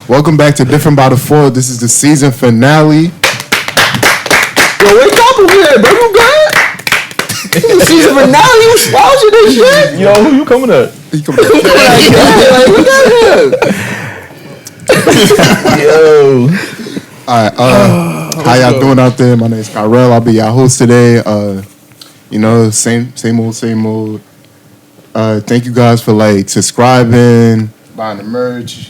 Welcome back to Different by the Four. This is the season finale. Yo, wake up over here, bro. You good? This is the season finale. You slouching this shit? Yo, who you coming at? He coming up. Like, look at him. Yo. All right. How y'all doing out there? My name is Kyrell. I'll be your host today. Same old. Thank you guys for subscribing, buying the merch,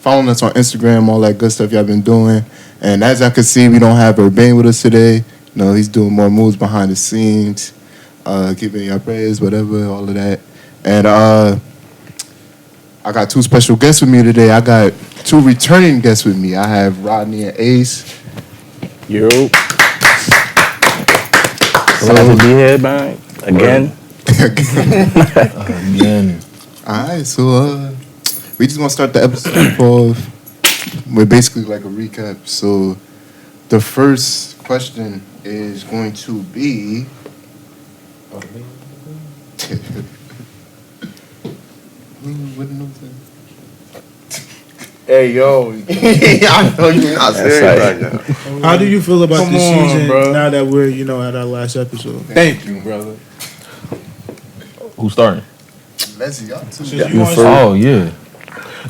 following us on Instagram, all that good stuff y'all been doing. And as I can see, we don't have Urbane with us today. He's doing more moves behind the scenes, keeping y'all prayers, whatever, all of that. And I got two special guests with me today. I got two returning guests with me. I have Rodney and Ace. Yo. Glad to be here, man. Again. Again. All right, so we just gonna start the episode off with basically like a recap. So the first question is going to be. Hey, yo. I know you're not serious right now. How do you feel about this season bro. now that we're, at our last episode? Thank you, brother. Who's starting? Let's see, y'all. Oh, yeah.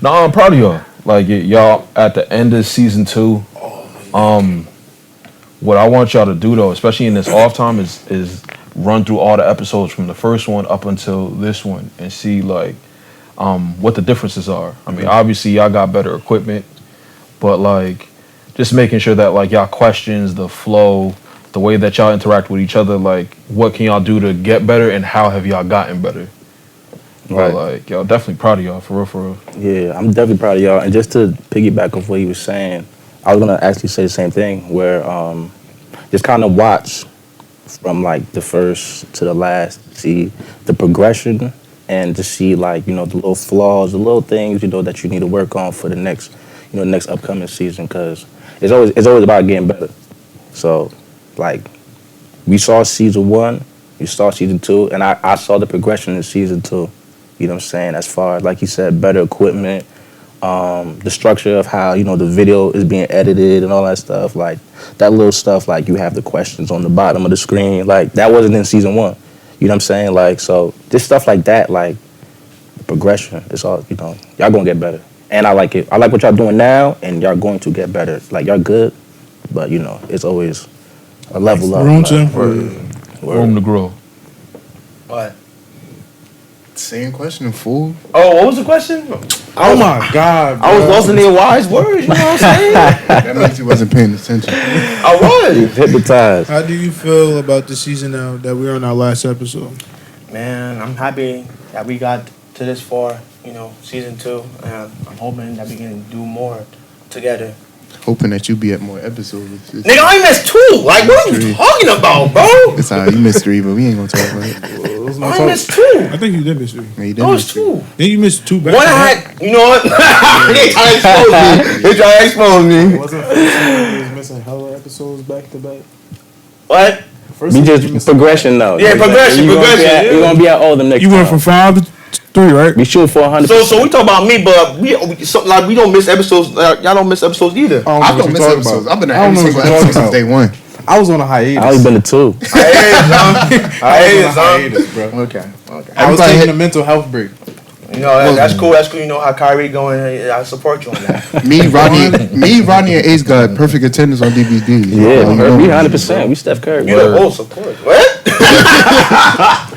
No, I'm proud of y'all. Y'all at the end of season 2. What I want y'all to do, though, especially in this off time, is run through all the episodes from the first one up until this one and see, what the differences are. I mean, obviously, y'all got better equipment, but, just making sure that, y'all questions, the flow, the way that y'all interact with each other, what can y'all do to get better and how have y'all gotten better? Right. But, y'all definitely proud of y'all, for real. Yeah, I'm definitely proud of y'all. And just to piggyback off what he was saying, I was going to actually say the same thing, where just kind of watch from, the first to the last, see the progression and to see, the little flaws, the little things, that you need to work on for the next, next upcoming season, because it's always about getting better. So, we saw season 1, we saw season 2, and I saw the progression in season 2. You know what I'm saying? As far as, like you said, better equipment, the structure of how, the video is being edited and all that stuff. That little stuff, you have the questions on the bottom of the screen. That wasn't in season 1. You know what I'm saying? So just stuff like that, progression. It's all, y'all gonna get better. And I like it. I like what y'all doing now, and y'all going to get better. Y'all good, but, it's always a level up. Room Room to grow. What? Same question, fool. Oh, what was the question? Oh my God, bro. I was lost in their wise words, you know what I'm saying? That means you wasn't paying attention. I was. Hypnotized. How do you feel about the season now that we're on our last episode? Man, I'm happy that we got to this far, season 2. And I'm hoping that we can do more together. Hoping that you be at more episodes. Nigga, I missed 2. What are you talking about, bro? It's all right, you missed 3, but we ain't gonna talk about it. I missed 2. I think you did miss 3. Yeah, you did That was miss 3. 2. Then you missed 2 back. One I had, you know what? They trying to expose me. Wasn't he was missing hella episodes back to back? What? We just progression though. Yeah, progression. You're gonna be at all them next You went time. from 5 to 3, right? We shoot for 100. So we talk about me, but we don't miss episodes. Y'all don't miss episodes either. I don't miss episodes. I've been at every single episode since day 1. I was on a hiatus. I only been to 2. I was on a hiatus, bro. Okay. I was taking a mental health break. That's cool. That's cool. You know how Kyrie going. I support you on that. Me, Rodney, and Ace got perfect attendance on DVD. Yeah, we 100%. We Steph Curry. You the whole support. What?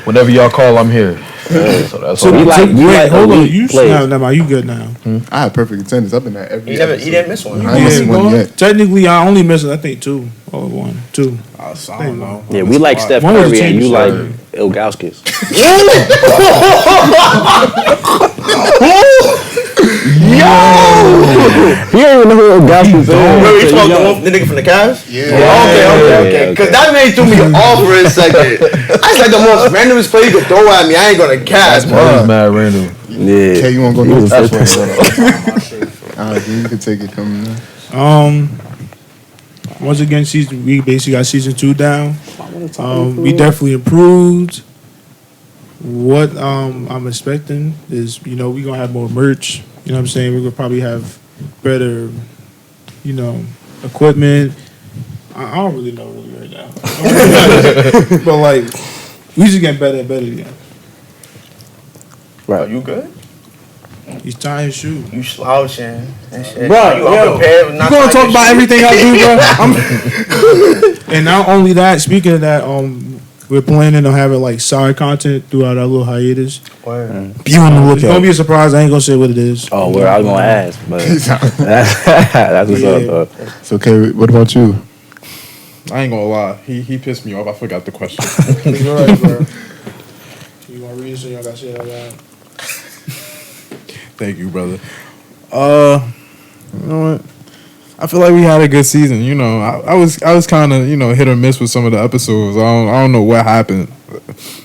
Whenever y'all call, I'm here. So that's So all. we like Hold on. elite You players. never mind. You good now? I had perfect attendance. I've been at every He episode. didn't miss one. I ain't missed one yet. Technically, I only missed, I think, 2 or 1. 2. I don't know. Yeah, we like Steph One was a Curry and team you shot. like Ilgauskas. He don't even know who Ilgauskas is. Remember you talking the nigga from the Cavs? Yeah. Okay. Because that man threw me off for a second. That's like the most randomest play you could throw at me. I ain't gonna catch, That bro. was mad random. Yeah. Okay, you wanna go He was next? a first one. Alright, you can take it coming in. Once again, we basically got season 2 down. We definitely improved. What I'm expecting is, we gonna have more merch. You know what I'm saying? We could probably have better, you know, equipment. I don't really know right now. But like, we just getting better and better again. Are you good? He's tying his shoe. You slouching and shit. Bro, Are you unprepared? You gonna talk about everything I do, bro? And not only that, speaking of that, we're planning on having like side content throughout our little hiatus. Be on the It's gonna be a surprise. I ain't gonna say what it is. Oh, well, I was gonna ask, but that's what's up, though. It's okay. What about you? I ain't gonna lie. He pissed me off. I forgot the question. It's all right, bro. You wanna read it so y'all got shit out loud? Thank you, brother. You know what? I feel like we had a good season. You know, I was kind of, you know, hit or miss with some of the episodes. I don't know what happened.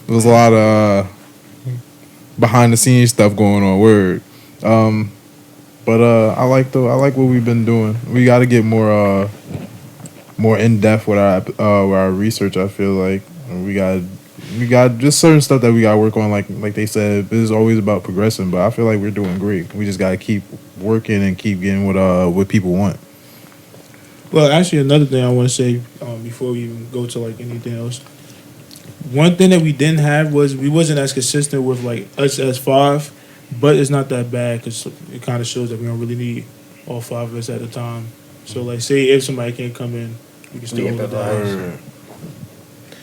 There was a lot of behind the scenes stuff going on. Word. But I like what we've been doing. We got to get more in depth with our research. I feel like we got just certain stuff that we got to work on. Like they said, this is always about progressing. But I feel like we're doing great. We just got to keep working and keep getting what people want. Well, actually, another thing I want to say before we even go to like anything else. One thing that we didn't have was we wasn't as consistent with like us as five, but it's not that bad because it kind of shows that we don't really need all five of us at a time. So like, say if somebody can't come in, we can still hold it down.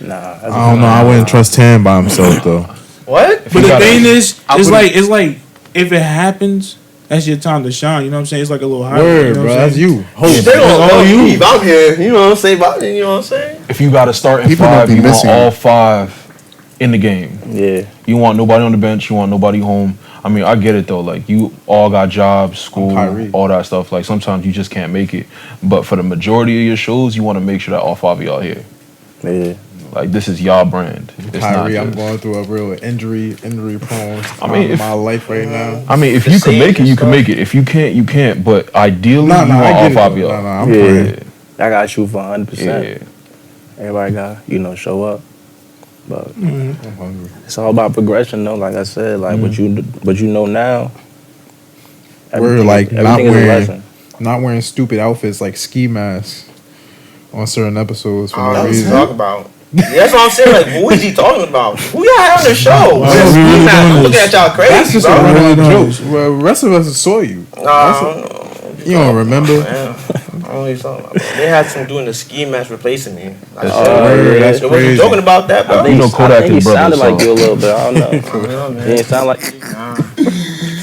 Nah, I don't know. I wouldn't trust him by himself though. What? But the thing is, it's like if it happens, that's your time to shine. You know what I'm saying? It's like a little high. Word, you know bro. what I'm That's saying? you. They gonna leave. I'm here. You know what I'm saying? You know what I'm saying? If you got to start in People don't five, be you want missing all it. five in the game. yeah. You want nobody on the bench. You want nobody home. I mean, I get it though. Like you all got jobs, school, Kyrie. all that stuff. Like sometimes you just can't make it. But for the majority of your shows, you want to make sure that all five of y'all here. Yeah. Like this is y'all brand. It's Kyrie, not I'm just- going through a real injury prone I mean, in if- my life right now. I mean, if The you can same make it, you can stuff. make it. If you can't, you can't. But ideally, Nah, you I want all get it, five of though. y'all. Nah, I'm Yeah. playing. I got to shoot for 100%. Yeah. Everybody got, show up. But I'm hungry. it's all about progression, though. Like I said, like what you know now. We're like not everything is a wearing lesson. not wearing stupid outfits like ski masks on certain episodes for I no don't know what you reason. talking about. That's what I'm saying. Like, who is he talking about? Who y'all had on the show? Wow, Just we me, really man. doing I'm looking this. at y'all crazy, That's just bro. a really running doing joke. Well, the rest of us saw you. You You don't remember? Man, I don't know what you're talking about. They had some doing the ski mask replacing me. Like, Word, that's they wasn't crazy. joking about that, bro. You know Kodak I think he is brother, sounded so- like you a little bit. I don't know. Yeah, man. He didn't sound like.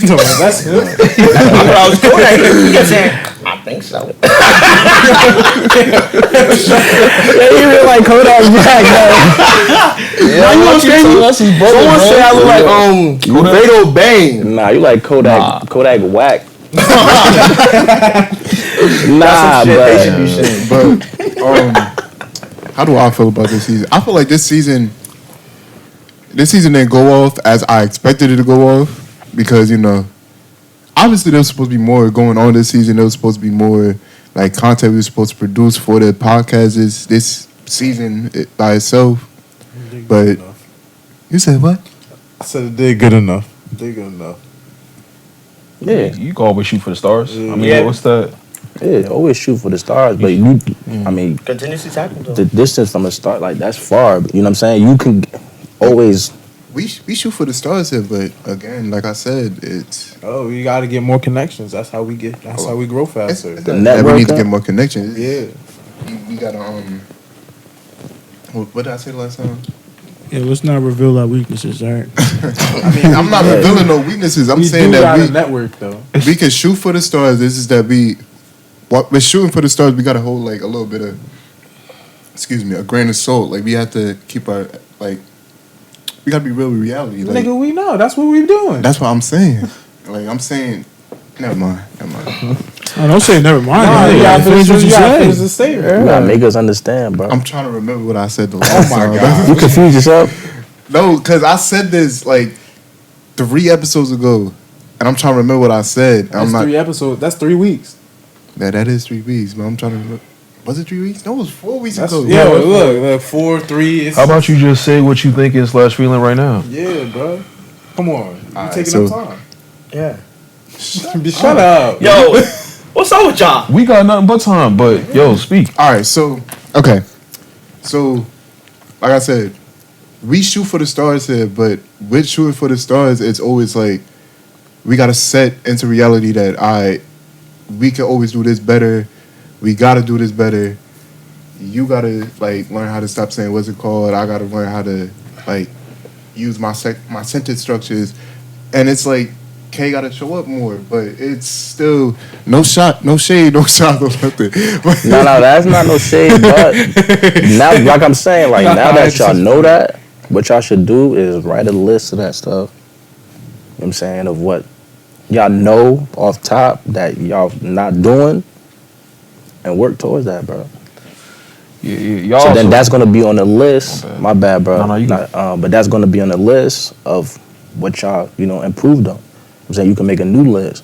No, that's him. When I was doing that, he kept saying, I think so. Yeah, you look like Kodak Black, Yeah, you know what's crazy? Someone said I look like Beto Bane. Nah, you like Kodak. Kodak Whack. Nah, They should but be saying. But how do I feel about this season? I feel like this season didn't go off as I expected it to go off because obviously there was supposed to be more going on this season. There was supposed to be more like content we were supposed to produce for the podcast this season by itself. But you said what? I said it did good enough. Did good enough. yeah, You can always shoot for the stars. I mean, Yeah. what's that? yeah, always shoot for the stars. But I mean, Continuously tackle though. the distance from the start, like that's far. You know what I'm saying? You can always. We shoot for the stars here, but again, like I said, it's Oh, you got to get more connections. That's how we grow faster. it's The not that we need to network get more connections. Yeah. We gotta what did I say last time? Yeah, let's not reveal our weaknesses, all right? I mean, I'm not revealing no weaknesses. I'm saying do that got a network though. we can shoot for the stars. This is that we're shooting for the stars. We gotta hold like a little bit of, a grain of salt. Like we have to keep our we gotta be real with reality. Like Nigga, we know. That's what we're doing. that's what I'm saying. Like I'm saying, never mind. Oh, don't say never mind. Nah, you gotta finish what you said. said. You gotta make us understand, bro. I'm trying to remember what I said the last my time. God. You confuse yourself. No, because I said this like 3 episodes ago, and I'm trying to remember what I said. That's I'm not. 3 episodes. That's 3 weeks. That is 3 weeks, but I'm trying to remember. Was it 3 weeks? No, it was 4 weeks That's, ago. yeah, look, 4, 3. How about you just say what you think is / feeling right now? Yeah, bro. Come on. You Alright, taking so- up time. Yeah. Shut up. Yo, what's up with y'all? We got nothing but time, but yo, speak. All right, so okay, so like I said, we shoot for the stars here, but with shooting for the stars, it's always like we gotta set into reality that we can always do this better. We gotta do this better. You gotta like learn how to stop saying what's it called. I gotta learn how to like use my sentence structures, and it's like K gotta show up more, but it's still no shade, no nothing. No, that's not no shade, but now, like I'm saying, like now that y'all know that, what y'all should do is write a list of that stuff. You know what I'm saying, of what y'all know off top that y'all not doing, and work towards that, bro. Yeah, y'all. So then that's gonna be on the list. My bad, bro. No, you but that's gonna be on the list of what y'all, improved on. I'm saying you can make a new list.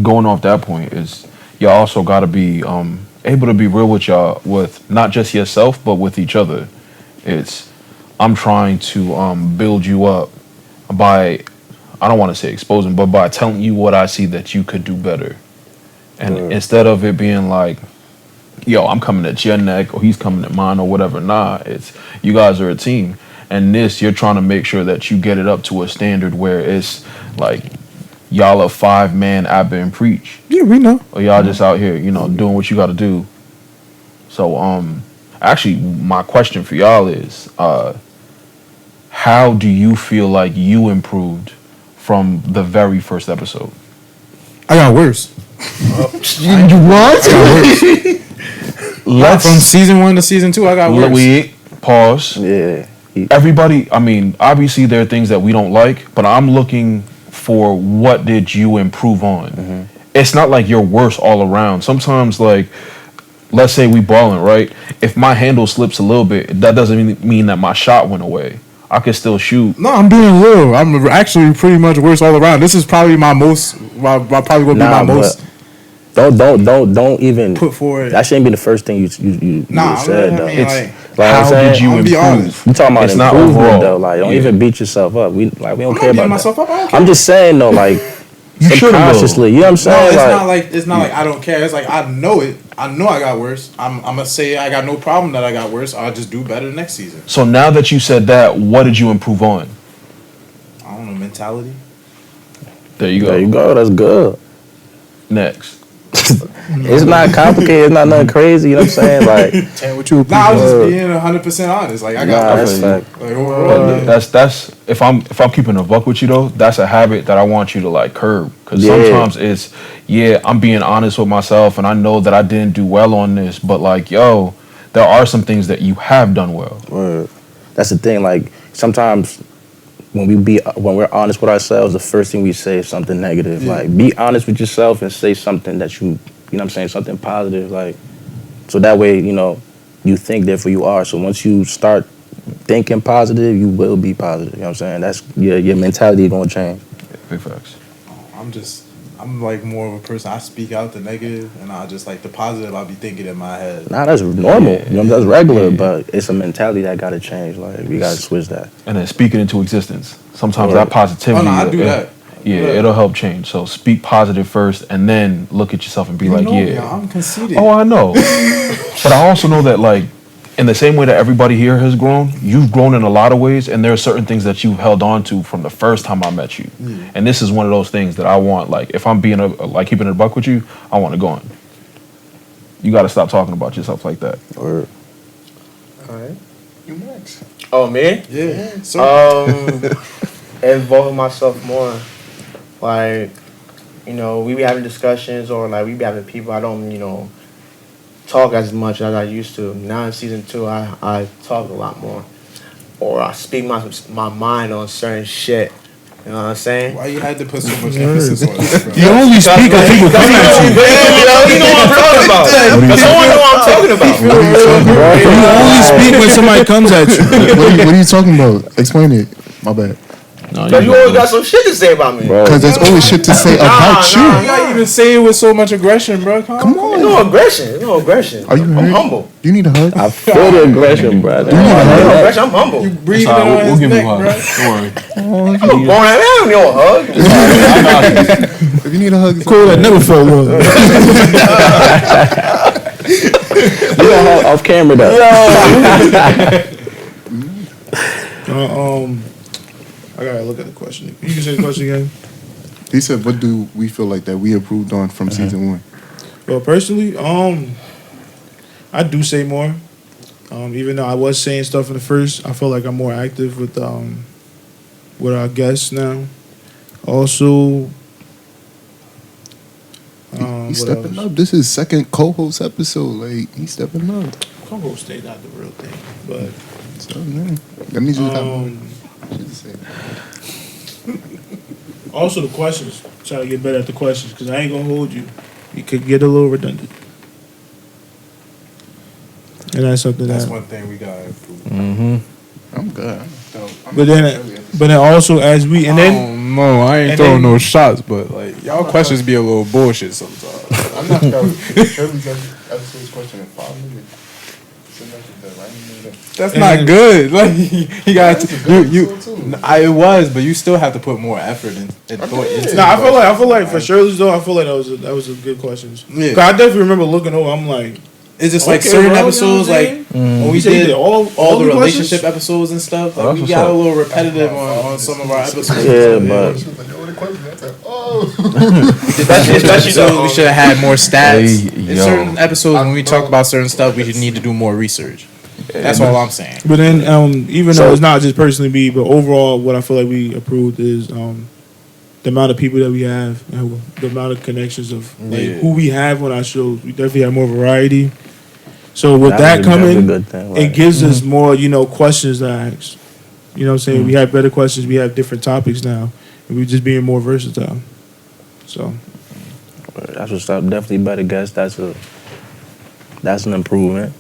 Going off that point is y'all also got to be able to be real with y'all, with not just yourself but with each other. It's I'm trying to build you up by, I don't want to say exposing, but by telling you what I see that you could do better. And instead of it being like, yo, I'm coming at your neck or he's coming at mine or whatever. Nah, it's you guys are a team. And you're trying to make sure that you get it up to a standard where it's like y'all a 5-man Abba and preach. Yeah, we know. Or y'all just out here, doing what you got to do. So, actually, my question for y'all is, how do you feel like you improved from the very first episode? I got worse. You what? From season 1 to season 2, I got worse. Pause. Yeah. Everybody, I mean, obviously there are things that we don't like, but I'm looking for what did you improve on. Mm-hmm. It's not like you're worse all around. Sometimes, like, let's say we balling, right? If my handle slips a little bit, that doesn't mean that my shot went away. I can still shoot. No, I'm being real. I'm actually pretty much worse all around. This is probably my most. Probably will be my most. Don't even put forward. That shouldn't be the first thing you said though. How did you improve? You talking about it's not improvement overall. though? Like, don't even beat yourself up. We don't care about myself that. up. I'm just saying though, like subconsciously, you know what I'm saying? No, it's not like I don't care. It's like I know it. I know I got worse. I'm gonna say I got no problem that I got worse. I'll just do better next season. So now that you said that, what did you improve on? I don't know, mentality. There you go. There you go. That's good. Next. It's not complicated. It's not nothing crazy. You know what I'm saying? Like, I was just being 100% honest. Like I got that's fact. like overall. That's if I'm keeping a buck with you though, that's a habit that I want you to like curb. Because sometimes it's I'm being honest with myself and I know that I didn't do well on this, but like yo, there are some things that you have done well. Word. That's the thing. Like sometimes when we're honest with ourselves, the first thing we say is something negative. Yeah. Like, be honest with yourself and say something that you know what I'm saying, something positive. Like, so that way, you think, therefore you are. So once you start thinking positive, you will be positive. You know what I'm saying? That's your mentality gonna change. Yeah, big facts. I'm like more of a person. I speak out the negative, and I just like the positive. I'll be thinking in my head. Nah, that's normal. That's regular, but it's a mentality that gotta change. Like we gotta switch that. And then speak it into existence. Sometimes that positivity. Oh no, I do that. It'll help change. So speak positive first, and then look at yourself and be like, I'm conceited. Oh, I know. But I also know that like, in the same way that everybody here has grown, you've grown in a lot of ways, and there are certain things that you've held on to from the first time I met you. Mm. And this is one of those things that I want, like, if I'm being keeping it a buck with you, I want to go on. You got to stop talking about yourself like that. Or, all right, you next. Oh, me? Yeah. So. Involving myself more, like, we be having discussions or like we be having people. I don't, talk as much as I used to. Now in season 2, I talk a lot more, or I speak my mind on certain shit. You know what I'm saying? Why you had to put so much emphasis on this, bro? You only speak when people come at you. You know what I'm talking about. That's all I know what I'm talking about. You only speak when somebody comes at you. What are you talking about? Explain it. My bad. No, Cause you always got some shit to say about me. Bro. Because there's always shit to say about You you. gotta even say it with so much aggression, bro. Come on. No aggression. No aggression. Are you I'm hurt? humble. You need a hug? I feel the aggression, bro. No aggression. I'm humble. Breathing Sorry, on we'll his give you neck, a hug. bro. Don't worry. I'm a born ass man. You don't hug. If you need a hug, it's Cool, that never felt love. You know, off camera though. I gotta look at the question. You can say the question again. He said, "What do we feel like that we improved on from season 1?" Well, personally, I do say more. Even though I was saying stuff in the first, I feel like I'm more active with our guests now. Also, He's stepping up. This is second co-host episode. Like he's stepping up. co-hosting not the real thing, but So man, that means you have more shit to say. also the questions. Try to get better at the questions because I ain't gonna hold you. You could get a little redundant, and that's something That's that. one thing we gotta improve. I'm good. But then also as we and then No, I ain't and throwing then- no shots, but like y'all questions be a little bullshit sometimes. I'm not sure. Shirley's episode's question in 5 minutes. That's And not then- good. Like you got you. episode too. It was, but you still have to put more effort and thought into. No, I feel like for Shirley's though, I feel like that was a good questions. Yeah. 'Cause I definitely remember looking over. I'm like, It's just like okay, certain bro, you know episodes, what I'm like saying? when we You said you did did all the the relationship questions? episodes and stuff. Oh, Like that's we what's got up. a little repetitive on some of our episodes. Yeah, but Especially we should have had more stats. Hey, In yo. certain episodes, when we talk about certain stuff, we should need to do more research. That's all I'm saying. But then even though it's not just personally me, but overall, what I feel like we approved is the amount of people that we have, and the amount of connections of like who we have on our shows. We definitely have more variety. So with that that's a coming, good thing, it right? gives us more, questions to ask. You know what I'm saying? We have better questions. We have different topics now, and we're just being more versatile. So That's what's up. Definitely better guests. That's an improvement.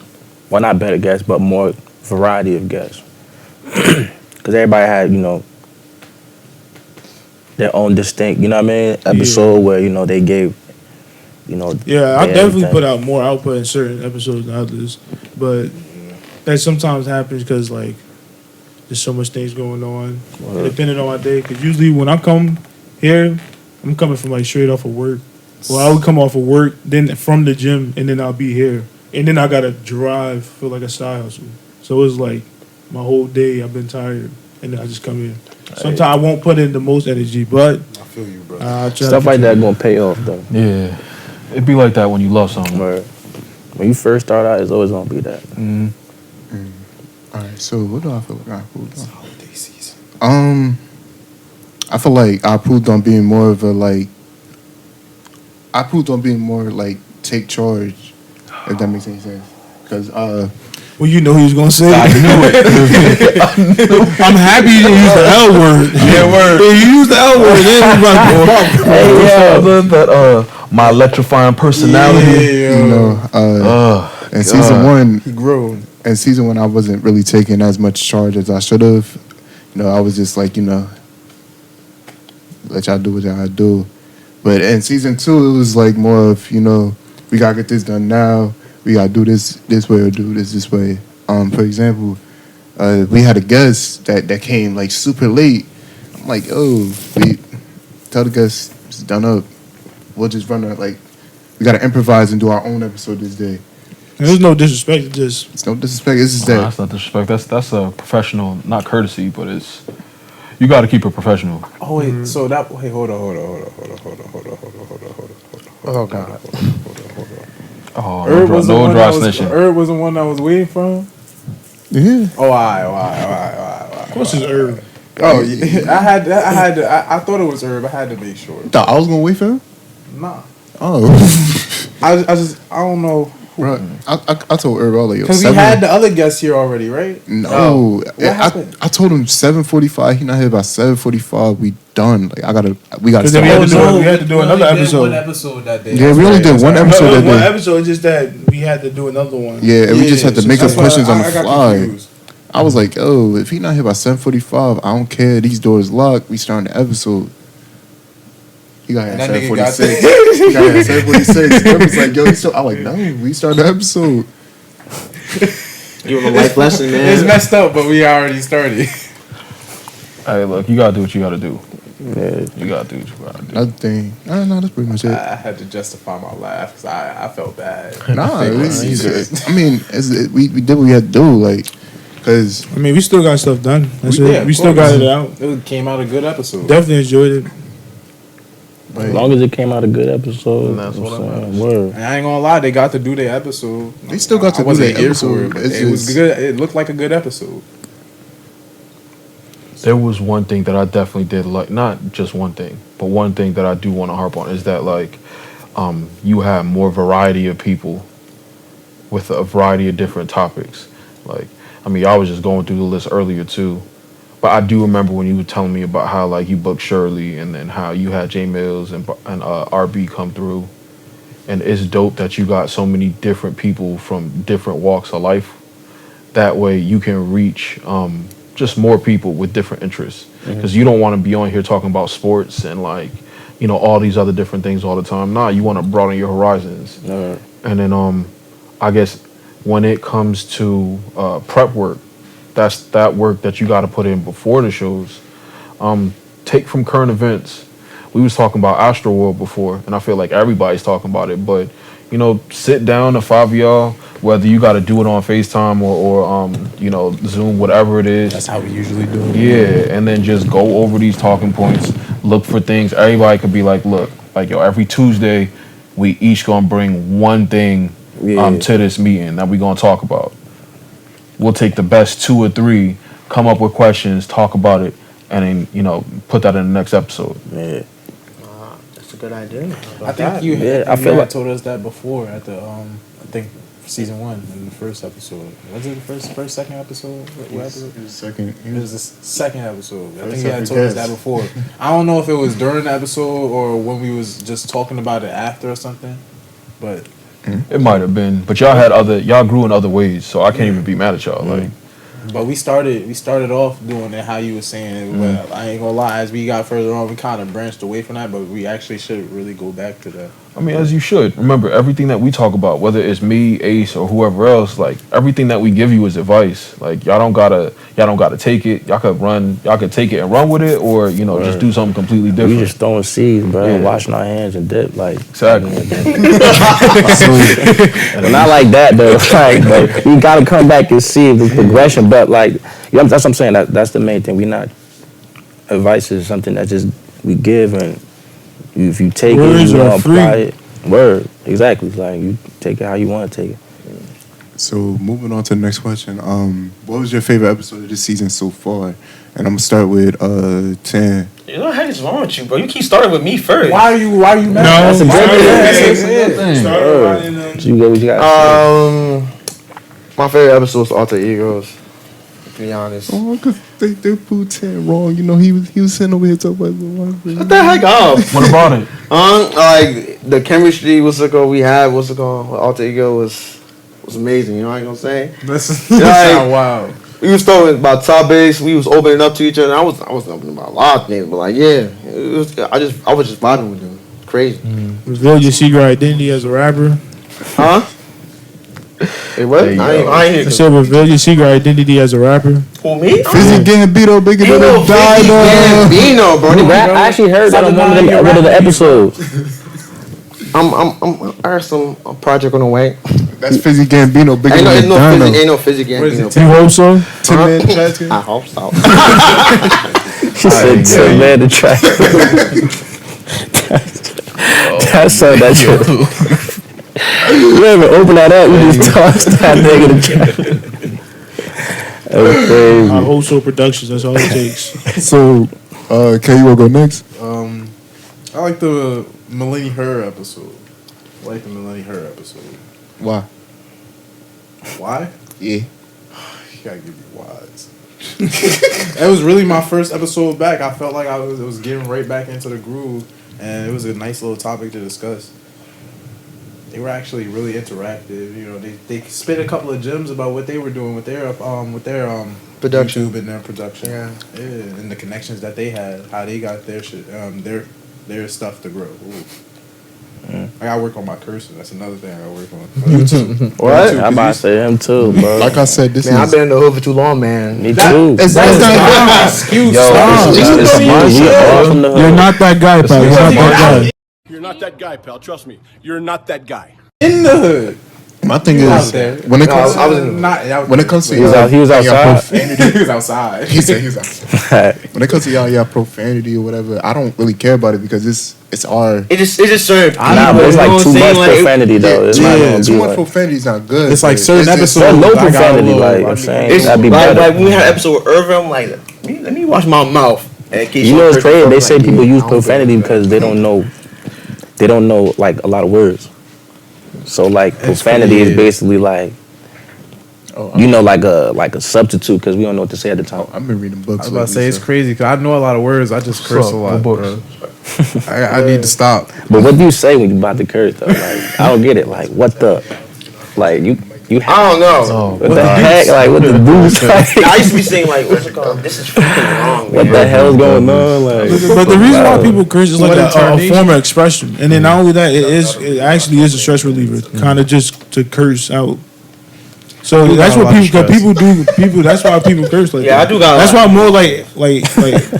Well, not better guests, but more variety of guests. Because everybody had, their own distinct, episode where, they gave, yeah, I their definitely everything. put out more output in certain episodes than others, but that sometimes happens because like there's so much things going on, depending on my day. Because usually when I come here, I'm coming from like straight off of work. Well, I would come off of work, then from the gym, and then I'll be here, and then I gotta drive for like a side hustle. So it's like my whole day I've been tired, and then I just come here. Sometimes I won't put in the most energy, but I feel you, bro. I try Stuff to like that gonna pay off though. Yeah, it'd be like that when you love something. Where when you first start out, it's always gonna be that. All right, so what do I feel like I improved on? Holiday season. I feel like I improved on being more of a like. I improved on being more like take charge, if that makes any sense. Because well, you know he was gonna say. I knew it. I'm happy you didn't use the L word. Yeah, word. If you use the L word, then it's like, Hey, that my electrifying personality. you know, in season one, He grew. in season one, I wasn't really taking as much charge as I should have. I was just like, let y'all do what y'all do. But in season two, it was like more of, we gotta get this done now. We gotta do this way or do this way. For example, we had a guest that came like super late. I'm like, we tell the guest it's done up. We'll just run it like we gotta improvise and do our own episode this day. there's no disrespect. It's no disrespect. It's just Nah, that that's not disrespect. That's a professional, not courtesy, but it's you got to keep it professional. Oh wait, so that hold on. oh god. Oh, Herb was the no one dry that was. snitching. Herb was the one that was waiting for him. Yeah. Oh, all right. Of course, it's Irv. Oh, yeah. I thought it was Herb. I had to make sure. Thought I was gonna wait for him? Nah. Oh. I don't know. Right. I told Herb earlier. Because we had the other guests here already, right? No, What happened? I told him 7:45. He not here by 7:45. We done. Like we got to Because then we start. had to do another episode. One episode that day. Yeah, we only did one No, episode it was that one day. episode. Just that we had to do another one. Yeah, and we just had to so make up that's why questions on the I got fly. confused. I was like, oh, if he not here by 7:45, I don't care. These doors locked. We starting the episode. He got here And at that nigga got 7:46. He got here at 7:46. He was like, yo, I'm like, no, we started the episode. Give him a life lesson, man. It's messed up, but we already started. Hey, look, you gotta do what you gotta do. Yeah. You gotta do what you gotta do. Another thing. No, that's pretty much it. I had to justify my laugh because I felt bad. Nah, Fake we receipts. did what we had to do, like, cause I mean, we still got stuff done. That's Yeah, it. of We still course. got it out. It came out a good episode. Definitely enjoyed it. As long as it came out a good episode, And that's I'm what saying, matters. word. And I ain't gonna lie, they got to do their episode. They still got to I do wasn't their here for episode. it, but It's it was just- good. It looked like a good episode. There was one thing that I definitely did like, not just one thing, but one thing that I do want to harp on is that like, you have more variety of people with a variety of different topics. Like, I mean, I was just going through the list earlier too, but I do remember when you were telling me about how like you booked Shirley and then how you had J Mills and RB come through, and it's dope that you got so many different people from different walks of life. That way you can reach just more people with different interests, because you don't want to be on here talking about sports and like, you know, all these other different things all the time. Nah, you want to broaden your horizons. And then I guess when it comes to prep work, that's that work that you got to put in before the shows. Take from current events. We was talking about Astroworld before, and I feel like everybody's talking about it, but you know, sit down, the five of y'all, whether you got to do it on FaceTime or you know, Zoom, whatever it is. That's how we usually do it. Yeah, and then just go over these talking points, look for things. Everybody could be like, look, like, yo, every Tuesday, we each gonna bring one thing to this meeting that we gonna talk about. We'll take the best 2 or 3, come up with questions, talk about it, and then, you know, put that in the next episode. Yeah. That's a good idea. I think you Yeah, had, I feel you like- had told us that before at the I think season 1 in the first episode. Was it the first second episode? What episode? Second. It was the second episode. I First think you had episode, told us yes. that before. I don't know if it was during the episode or when we was just talking about it after or something. But It might have been, but y'all grew in other ways, so I can't even be mad at y'all. Like, we started off doing it how you were saying it. But I ain't gonna lie, as we got further on, we kind of branched away from that. But we actually should really go back to that. I mean, as you should. Remember, everything that we talk about, whether it's me, Ace, or whoever else, like, everything that we give you is advice. Like, y'all don't gotta take it. Y'all could take it and run with it, or, you know, just do something completely We different. just throwing seeds, bro, and Yeah. washing our hands and dip, like. Exactly. Not like that though. Like, but you gotta come back and see the progression. But like, you know, that's what I'm saying. That's the main thing. We not advice is something that just we give, and if you take Words it, you are know, apply free. it. Word, exactly. It's like you take it how you want to take it. So moving on to the next question. What was your favorite episode of this season so far? And I'm gonna start with 10. You know, what the heck is wrong with you, bro? You keep starting with me first. Why are you mad? That's a Why good are you mad? thing. That's a good thing. Started writing them. So you get what you got. My favorite episode was Alter Egos. To be honest. Oh, cause they put 10 wrong. You know, he was sitting over here talking about What the heck up? What about it? Like the chemistry we had with Alter Ego was amazing. You know what I'm gonna say? That's Like- sound wild. We was talking about topics. We was opening up to each other. I was opening about a lot of things, but like, yeah, it was. I was just vibing with them. Crazy, Reveal your secret identity as a rapper. huh? Hey, what? There you I go. ain't I hear. said reveal your secret identity as a rapper. Who, me? Fizzy Gambino bigger Ain't than no a dino. Bino, bro. I actually heard that on one of the episodes. I heard some project on the way. That's Fizzy Gambino bigger Ain't than a dino. no physics. What is it, You hope so? 10-man trash I hope so. She said, "Tim man, the track." That's so that you. You ever open that up? You just toss that nigga the track. That was crazy. I hope so Productions. That's all it takes. So, K, you wanna go next? I like the Melanie Her episode. I like the Melanie Her episode. Why? Why? Yeah. You gotta give me whys. It was really my first episode back. I felt like I was getting right back into the groove, and it was a nice little topic to discuss. they were actually really interactive. You know, they spit a couple of gems about what they were doing with their Production. YouTube and their production. Yeah. And the connections that they had, how they got their shit, their stuff to grow. Ooh. I gotta work on my cursing. That's another thing I gotta work on. You too. What? I'm about to say him too, bro. Like I said, this Man, I've is. been in the hood for too long, man. Me too. It's not an excuse. You're not that guy, pal. You're not that guy. You're not that guy, pal. Trust me. You're not that guy. In the hood. My thing is, when it comes, when it comes to He was outside. He was outside. he said he was outside. When it comes to y'all profanity or whatever, I don't really care about it because it's our. It's just certain. Nah, but it's like too much profanity though. It's not gonna too be much like. profanity is not good. It's like but certain it's just- episodes. No I got a profanity, little- like I'm saying, It's that'd be like better. when we had an episode with Irvin, I'm like, let me wash my mouth. In case You know, it's crazy. They say like, people yeah, use I don't profanity feel because they don't know like a lot of words. So like profanity is basically like, you know, like a substitute because we don't know what to say at the time. I've been reading books. I was about to say it's lately, crazy because I know a lot of words. I just curse a lot, bro. I need to stop. But what do you say when you about to curse though? Like I don't get it. Like what the, like you. I don't know. What the heck? Like what the deuce? Like, I used to be saying like, what's it called? This is fucking wrong, man. what the hell's going on? Like, But the reason why people curse is like What a intonation? form of expression, and then not only that, it actually is a stress reliever, kind of just to curse out. So do that's got a what lot of people, stress. people do. People, that's why people curse like Yeah, that. I do got a That's lot. why more like.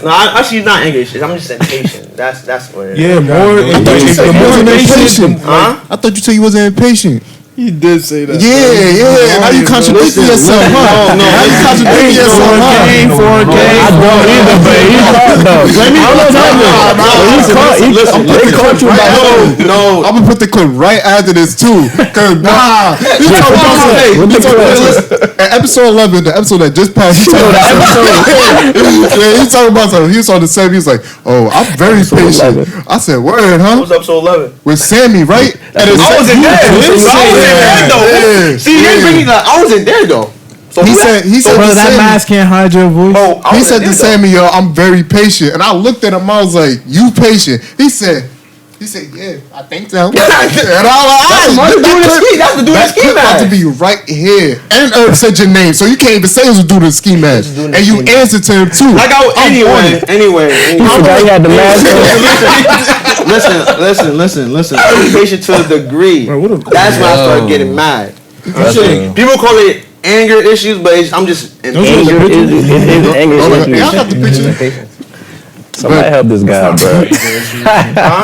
No, actually, it's not English. I'm just impatient. That's what it is. Yeah, more. I thought you said The you more wasn't impatient. impatient. Huh? I thought you said you wasn't impatient. He did say that. Yeah. Now you contradicting yourself, huh? No, Now you contradicting yourself, huh? I don't either, but he caught though. I don't know that. They caught you by No. I'm gonna put the clip right after this too, cause he talking about something. In episode 11, the episode that just passed. He talking about something. Yeah, he talking about something. He was on the set. He was like, "Oh, I'm very patient." I said, "Word, huh?" What's episode 11? With Sammy, right? And I wasn't there. I wasn't there though. Yeah, See, you're bringing that. I wasn't there though. So He said Brother, to that Sammy, mask can't hide your voice. Oh, I he wasn't said to there, though. Sammy, "Yo, I'm very patient." And I looked at him. I was like, "You patient?" He said, "Yeah, I think so." And I was like, That's the dude that clip about to be right here. And Irv said your name, so you can't even say it was due to the ski mask. doing And the you ski mask. answered to him too. Like anyway. You forgot he had the mask on. Listen. I'm patient to a degree. Bro, what a- That's when I started getting mad. People call it anger issues, but I'm just Those are Anger the is Oh, English. y'all got the picture. Somebody help this guy, bro.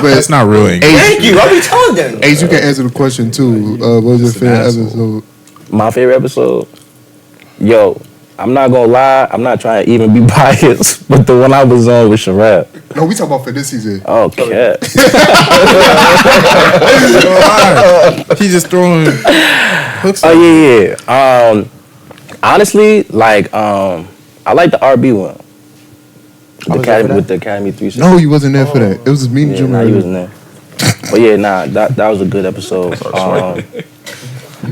But That's not real English. Thank you. I'll be telling them. Ace, you can answer the question too. What was your favorite episode? My favorite episode, yo, I'm not gonna lie, I'm not trying to even be biased, but the one I was on with Sharab. No, we talking about for this season. Okay. He's just throwing hooks. Oh yeah. Honestly, like I like the RB one. The Academy with the Academy 360. No, you wasn't there for that. It was just me and Yeah, Jimmy. nah, he wasn't there. But yeah, that was a good episode.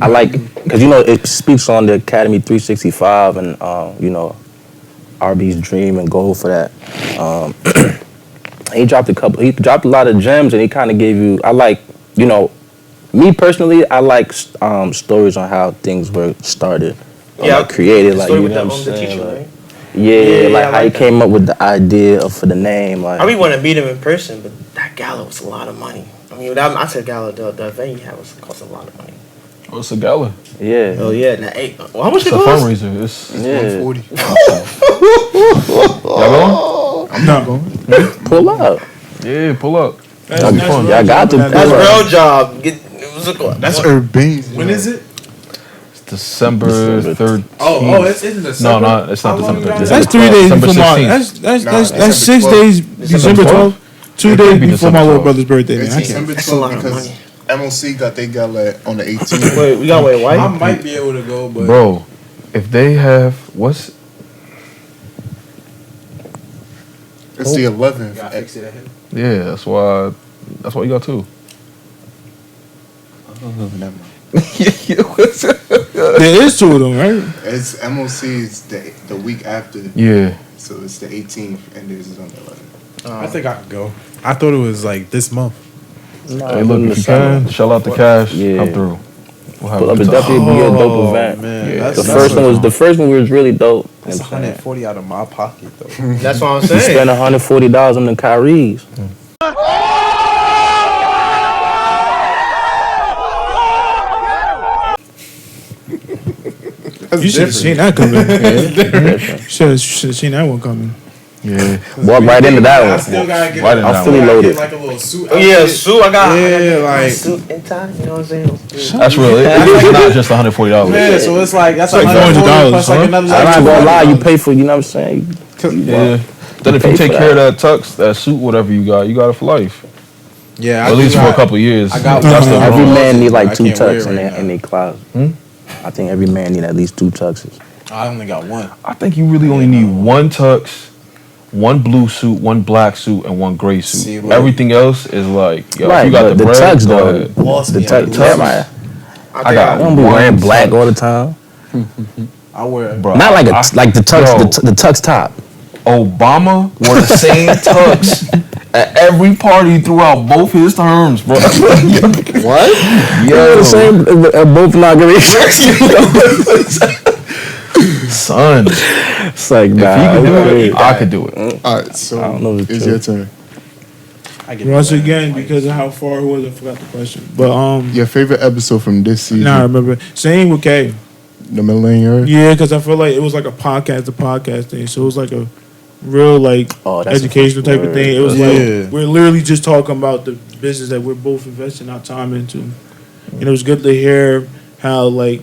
I like because you know it speaks on the Academy 365 and you know RB's dream and goal for that. He dropped a lot of gems and he kind of gave you. I like, you know, me personally, I like stories on how things were started, like created, like you know what I'm saying. Like, yeah, like I how he like that. came up with the idea for the name. Like, I really want to meet him in person, but that gala was a lot of money. I mean, I said gala, the event he had cost a lot of money. Oh, it's a gala. yeah, Oh yeah, now, well, how much It's it a cost? fundraiser. It's yeah. 140. y'all going? I'm not going. Pull up. Yeah, pull up. That'll be fun. Y'all got to That's pull up. real job. What's it called? That's Urban. When is it? It's December 3rd. Oh, it's in the No, it's not December 3rd. That's 3 days December before my. 16th. That's 6 days. December 12th. 2 It could days be before my December little 12th. brother's birthday. Man. It's I can't. December That's a lot 12th of because money. MLC got their gala on the 18th. Wait, we got wait white. I might be able to go, but Bro, if they have what's It's the 11th. gotta fix it ahead. yeah, that's why you got two. There is 2 of them, right? It's MLC is the week after, Yeah. so it's the 18th, and this is on the 11th. I think I could go. I thought it was like this month. Nah, Hey, look, in the if you summer. can, shell out the cash. Yeah. Come through. We'll have Pull a up, good it time. definitely be a dope Oh, event. man. Yeah. The That's first one was really dope. That's You know what I'm saying? 140 out of my pocket though. That's what I'm You spend saying. $140 on the Kyries. You should have seen that coming. Should have seen that one coming. Yeah. Walk right into that I one. still gotta get. Right in I'm that fully one. loaded. Like a little suit. Oh, yeah, outfit. Sue, I got. Yeah, like Suit and tie, you know what I'm saying? That's real. It's not just $140. man. So it's like that's like like $140 plus like huh? another. I'm not gonna lie, you $200. pay for, you know what I'm saying? Yeah. Then if you pay take for care of that tux, that suit, whatever you got it for life. Yeah, Or at least for a couple of years. I got That's the Every wrong. man need I like 2 can't wear it tucks right now. in their closet. I think every man need at least 2 tuxes. I only got one. I think you really only need one tux, one blue suit, one black suit, and one gray suit. See, look. Everything else is like, yo, if Right, you got but the the bread, tux go though, ahead. the tux, tux. everybody. I got I don't be wearing one black tux. all the time. I wear. Bro, Not like I- like the tux, Yo. the tux top. Obama wore the same tux at every party throughout both his terms, bro. What? Yo, The same both inaugurations. son, It's like, if nah, he could do okay. it, I could do it. All right, so I don't know the it's truth. your turn. I get Once again, because of how far it was, I forgot the question. But Your favorite episode from this season? nah, I remember. Same with K. The Millennium Earth? Yeah, because I feel like it was like a podcast thing. So it was like a real like Oh, that's educational type of thing. It was Yeah. like we're literally just talking about the business that we're both investing our time into. And it was good to hear how like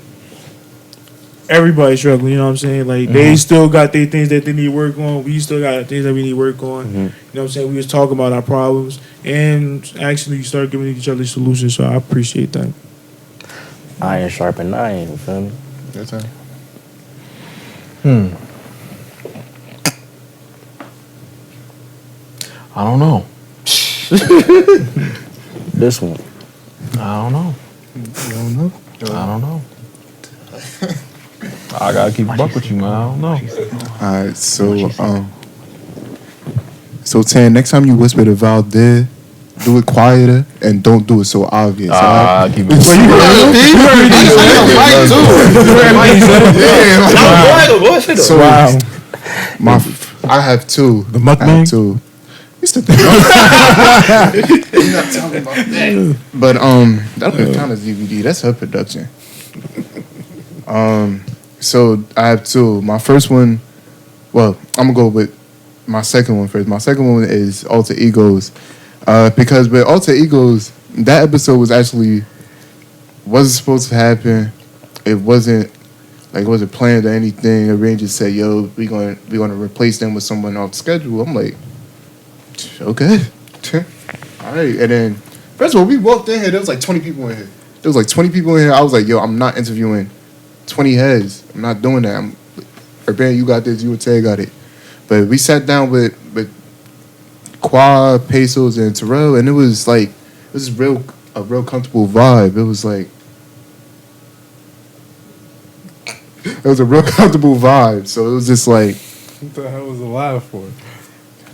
everybody's struggling, you know what I'm saying? Like they still got their things that they need work on. We still got things that we need work on. You know what I'm saying? We was talking about our problems and actually start giving each other solutions. So I appreciate that. Iron sharpen iron, you feel me? Your turn. I don't know. This one. I don't know. You don't know? I don't know. I gotta keep a buck with you, man. I don't know. All right, so Tan, next time you whisper the vowel there, do it quieter and don't do it so obvious. all right? Keep it. So I have two. The I mukbang? have two. You still think You're not talking about that. But that don't count as DVD. That's her production. So I have two. My first one, well, I'm gonna go with my second one first. My second one is Alter Egos, because with Alter Egos, that episode wasn't supposed to happen. It wasn't planned or anything. The Rangers said, "Yo, we gonna replace them with someone off schedule." I'm like, okay, all right. And then first of all, we walked in here. There was like 20 people in here. I was like, yo, I'm not interviewing 20 heads. I'm not doing that. Urban, you got this. You and Tay got it. But we sat down with Qua, Pesos, and Terrell, and it was like a real comfortable vibe. It was like it was a real comfortable vibe. So it was just like What the hell was the laugh for?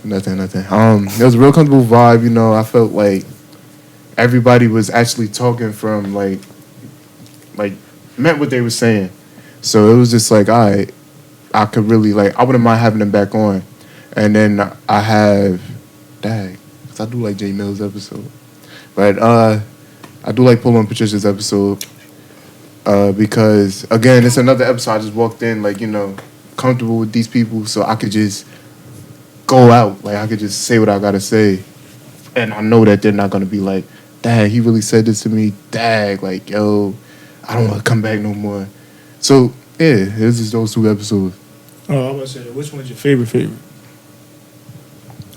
nothing. It was a real comfortable vibe. You know, I felt like everybody was actually talking from like meant what they were saying. So it was just like, all right, I could really like, I wouldn't mind having them back on. And then I have, because I do like J Mill's episode. But I do like Polo and Patricia's episode because, again, it's another episode. I just walked in, like, you know, comfortable with these people so I could just go out. Like, I could just say what I got to say. And I know that they're not going to be like, he really said this to me. Like, yo, I don't want to come back no more. So, yeah, it was just those two episodes. Oh, I was gonna say, which one's your favorite?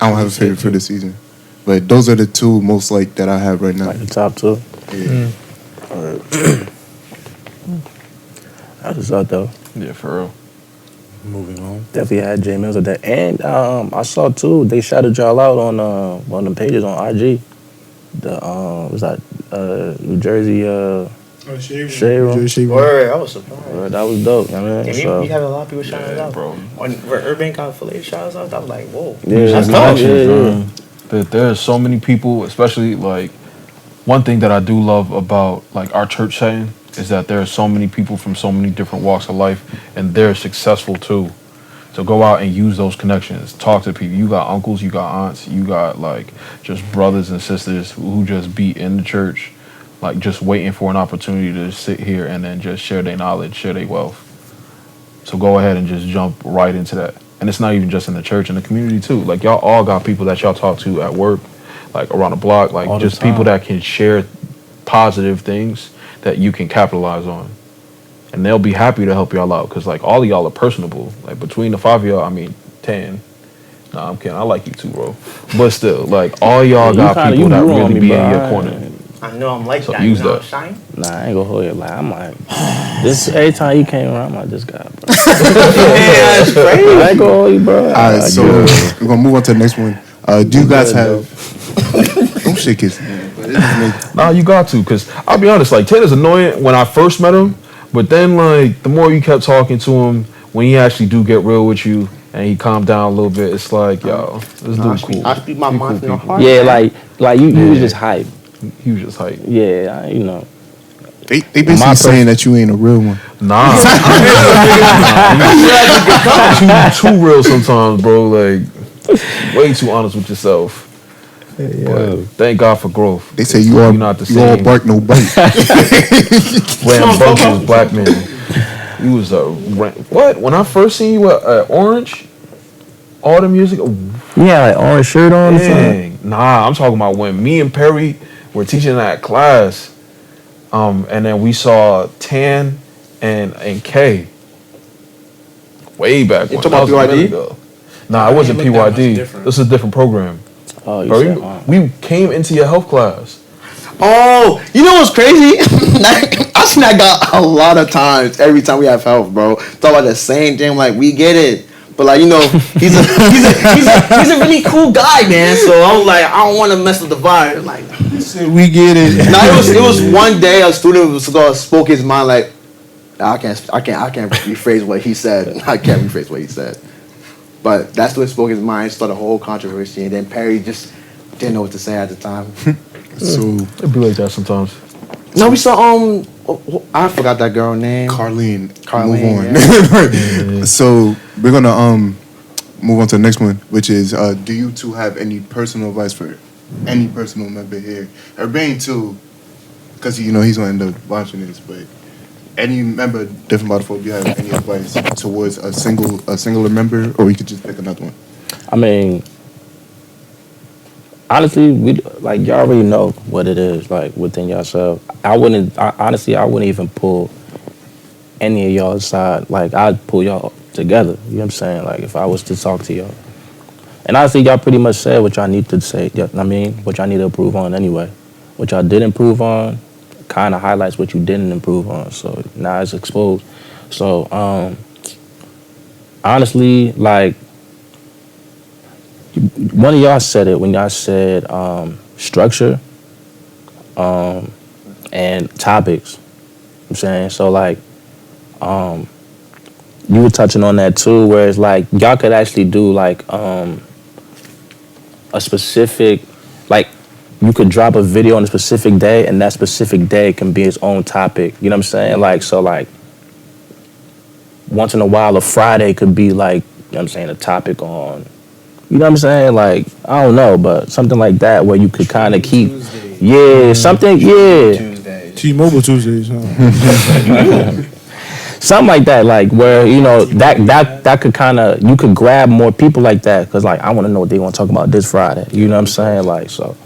I don't have a favorite for this season. But those are the two most like that I have right now. Like the top two. Yeah. That's what's up though. Yeah, for real. Moving on. Definitely had J Mills at that. And I saw too, they shouted y'all out on one of the pages on IG. The was that New Jersey Shade Room. Word, I was surprised. That was dope, you know what I mean? And So, we have a lot of people shouting us out. bro. Where Urban got Filet shouts out, I was like, whoa. yeah, That's yeah, tough. yeah. That there's so many people, especially like one thing that I do love about like our church setting is that there are so many people from so many different walks of life, and they're successful too. So go out and use those connections. Talk to people. You got uncles, you got aunts, you got like just brothers and sisters who just be in the church, like just waiting for an opportunity to sit here and then just share their knowledge, share their wealth. So go ahead and just jump right into that. And it's not even just in the church, in the community too. Like y'all all got people that y'all talk to at work, like around the block, like All the just people time. that can share positive things that you can capitalize on. And they'll be happy to help y'all out because like all of y'all are personable. Like between the 5 of y'all, I mean 10. Nah, I'm kidding. I like you too, bro. But still, like all y'all You got kinda- people you that grew on really me, be bro. in your I corner. ain't- I know I'm like So that. use You know that. what I'm saying? Nah, I ain't gonna hold you. Like I'm like, this every time you came around, I'm like, this guy, bro. That's crazy. I ain't gonna hold you, bro. All right, so we're gonna move on to the next one. Do you guys good, have? Don't shake his hand. But it just makes, Nah, you got to, cause I'll be honest, like Tanner's annoying when I first met him, but then like the more you kept talking to him, when he actually do get real with you and he calmed down a little bit, it's like, yo, this dude cool. I speak my He mind cool from the people. heart. Yeah, man. like you was Yeah. just hype. He was just hype. Yeah, you know. they basically saying that you ain't a real one. Nah, too real sometimes, bro. Like way too honest with yourself. But thank God for growth. They say you all not the you all same. bark no bite. Ram bunches, black man. You was what? When I first seen you at Orange, all the music. Yeah, like orange shirt on. or something. Dang. Nah, I'm talking about when me and Perry were teaching that class, and then we saw Tan and K. Way back You when. talking That about was a minute PYD? ago. Nah, it wasn't ain't look that much PYD. different. This is a different program. Oh, you Bro, said, huh? we came into your health class. Oh, you know what's crazy? I seen that guy a lot of times. Every time we have health, bro, talk about the same thing. Like we get it, but like you know, he's a really cool guy, man. So I'm like, I don't want to mess with the vibe. Like, We get it. no, it was one day a student spoke his mind. Like, I can't rephrase what he said. I can't rephrase what he said. But that student spoke his mind, started a whole controversy, and then Perry just didn't know what to say at the time. So It'd be like that sometimes. No, we saw I forgot that girl name. Carlene, Carlene, move on. So we're gonna move on to the next one, which is do you two have any personal advice for any personal member here? Urbane too, because you know he's gonna end up watching this. But any member different about the folk, do you have any advice towards a singular member, or we could just pick another one? I mean, honestly, we like y'all already know what it is like within yourself. Honestly, I wouldn't even pull any of y'all aside. Like I'd pull y'all together. You know what I'm saying? Like if I was to talk to y'all, and honestly, y'all pretty much said what y'all need to say. I mean, what y'all need to improve on anyway. What y'all did improve on kind of highlights what you didn't improve on. So now it's exposed. So honestly, like. One of y'all said it when y'all said structure and topics. I'm saying so like you were touching on that too, where it's like y'all could actually do like a specific like you could drop a video on a specific day, and that specific day can be its own topic. You know what I'm saying? Like so like once in a while a Friday could be like, you know what I'm saying, a topic on. You know what I'm saying? Like, I don't know, but something like that where you could kind of keep, something, T-Mobile Tuesdays, huh? something like that, like where you know that could kind of you could grab more people like that because like I want to know what they want to talk about this Friday. You know what I'm saying? Like so,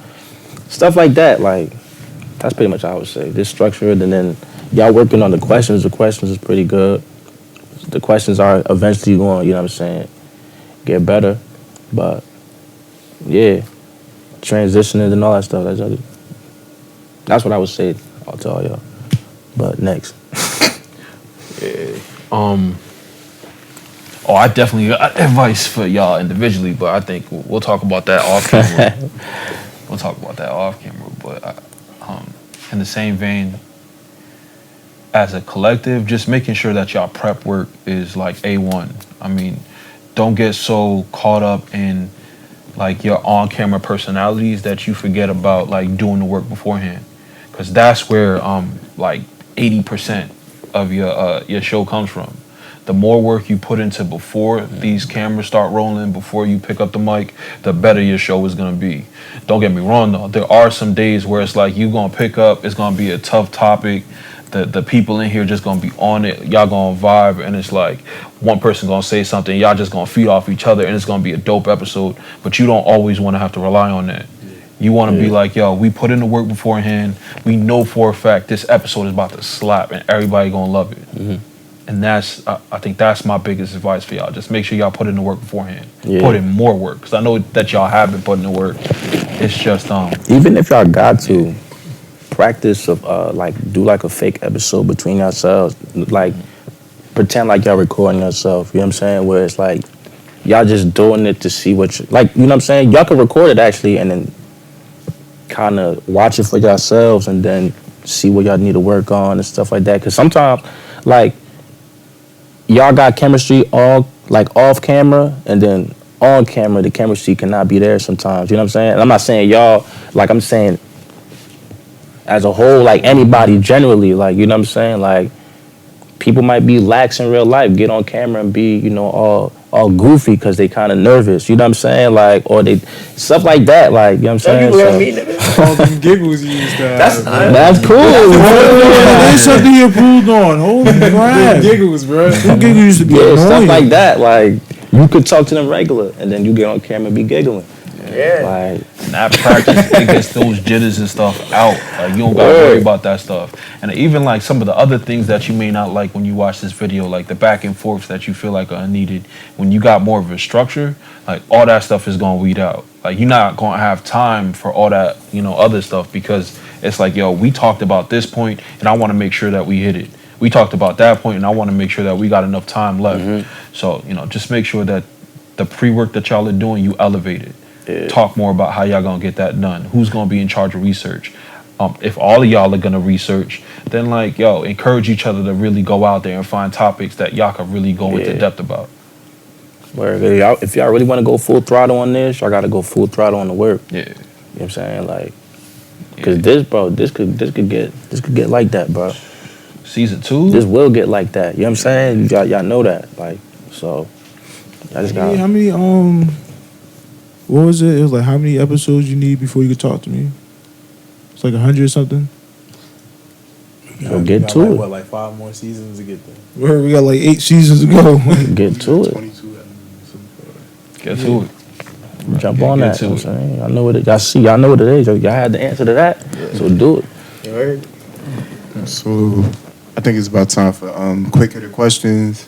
stuff like that. Like that's pretty much how I would say. This structured, and then y'all working on the questions. The questions is pretty good. The questions are eventually going. You know what I'm saying? Get better. But yeah, transitioning and all that stuff. That's what I would say. I'll tell y'all. But next, Oh, I definitely got advice for y'all individually, but I think we'll talk about that off camera. But in the same vein, as a collective, just making sure that y'all prep work is like A1. I mean, don't get so caught up in like your on-camera personalities that you forget about like doing the work beforehand. because that's where like 80% of your show comes from. The more work you put into before these cameras start rolling, before you pick up the mic, the better your show is gonna be. Don't get me wrong though, there are some days where it's like you gonna pick up, it's gonna be a tough topic. The people in here just gonna be on it, y'all gonna vibe, and it's like one person gonna say something, y'all just gonna feed off each other, and it's gonna be a dope episode. But you don't always want to have to rely on that. You want to be like, yo, we put in the work beforehand. We know for a fact this episode is about to slap, and everybody gonna love it. And that's, I think that's my biggest advice for y'all. Just make sure y'all put in the work beforehand. Put in more work, because I know that y'all have been putting in the work. It's just even if y'all got to practice of like do like a fake episode between yourselves, like pretend like y'all recording yourself. You know what I'm saying? Where it's like y'all just doing it to see what you like. You know what I'm saying? Y'all can record it actually, and then kind of watch it for yourselves, and then see what y'all need to work on and stuff like that. Because sometimes, like, y'all got chemistry all like off camera, and then on camera the chemistry cannot be there sometimes. You know what I'm saying? And I'm not saying y'all, like, I'm saying as a whole, like anybody generally, like, you know what I'm saying? Like, people might be lax in real life, get on camera and be, you know, all goofy because they kind of nervous. You know what I'm saying? Like, or they stuff like that. Like, you know what I'm saying? All them giggles you used to have. That's cool. There's something you improved on. Holy crap. Giggles, bro. Them giggles used to be annoying. Stuff like that. Like, you could talk to them regular, and then you get on camera and be giggling. Yeah. Like, that practice, it gets those jitters and stuff out. Like, you don't gotta worry about that stuff. And even like some of the other things that you may not like when you watch this video, like the back and forths that you feel like are unneeded, when you got more of a structure, like all that stuff is gonna weed out. Like, you're not gonna have time for all that, you know, other stuff, because it's like, yo, we talked about this point and I wanna make sure that we hit it. We talked about that point and I wanna make sure that we got enough time left. So, you know, just make sure that the pre-work that y'all are doing, you elevate it. Talk more about how y'all gonna get that done. Who's gonna be in charge of research? If all of y'all are gonna research, then like, yo, encourage each other to really go out there and find topics that y'all can really go into depth about. If y'all really want to go full throttle on this, y'all gotta go full throttle on the work. Yeah. You know what I'm saying? Like, cause this could get like that, bro. Season 2? This will get like that. You know what I'm saying? Y'all know that. Like, so I just got how many what was it? It was like how many episodes you need before you could talk to me? It's like 100 or something. So get to it. What, like 5 more seasons to get there? We got like 8 seasons to go. Get to it. 22 episodes. Get to it. Jump on that. You know what I'm saying? I know what it. Y'all know what it is. Y'all had the answer to that. So do it. You heard? So I think it's about time for quick hitter questions.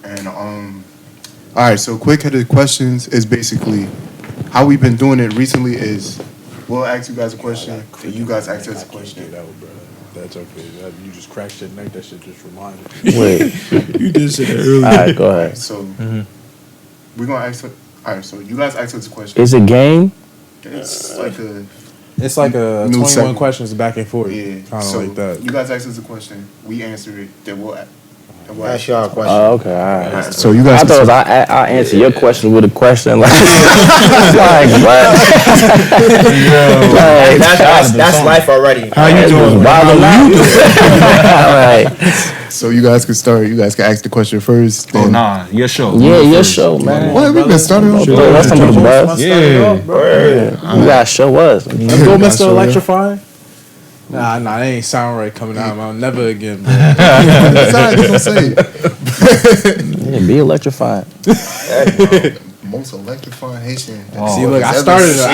And all right, so quick hitter questions is basically how we've been doing it recently is we'll ask you guys a question and you guys ask us a question. That's okay. You just cracked your neck. That shit just reminded me. Wait. You did say that earlier. All right, go ahead. So we're gonna ask. All right, so you guys ask us a question. It's a game. It's like a It's like a New 21 segment. questions back and forth. yeah, Kind of so like that. you guys ask us a question, we answer it, then we'll Ask y'all a question. Oh, okay, all right. So you guys. I thought I answer your question with a question like, like what? Like, That's life already. How you doing? All right. So you guys can start. You guys can ask the question first. Oh, Then. nah, your show. Yeah, your show, man. What? We've been starting off. Bro, that's under the bus. Yeah. You gotta show us. Let's go, Mr. Electrifying. Nah, that ain't sound right coming out, man. Never again, bro. That's all right, that's what I'm saying. Yeah, be electrified. Most electrifying Haitian. See, look, I started it up.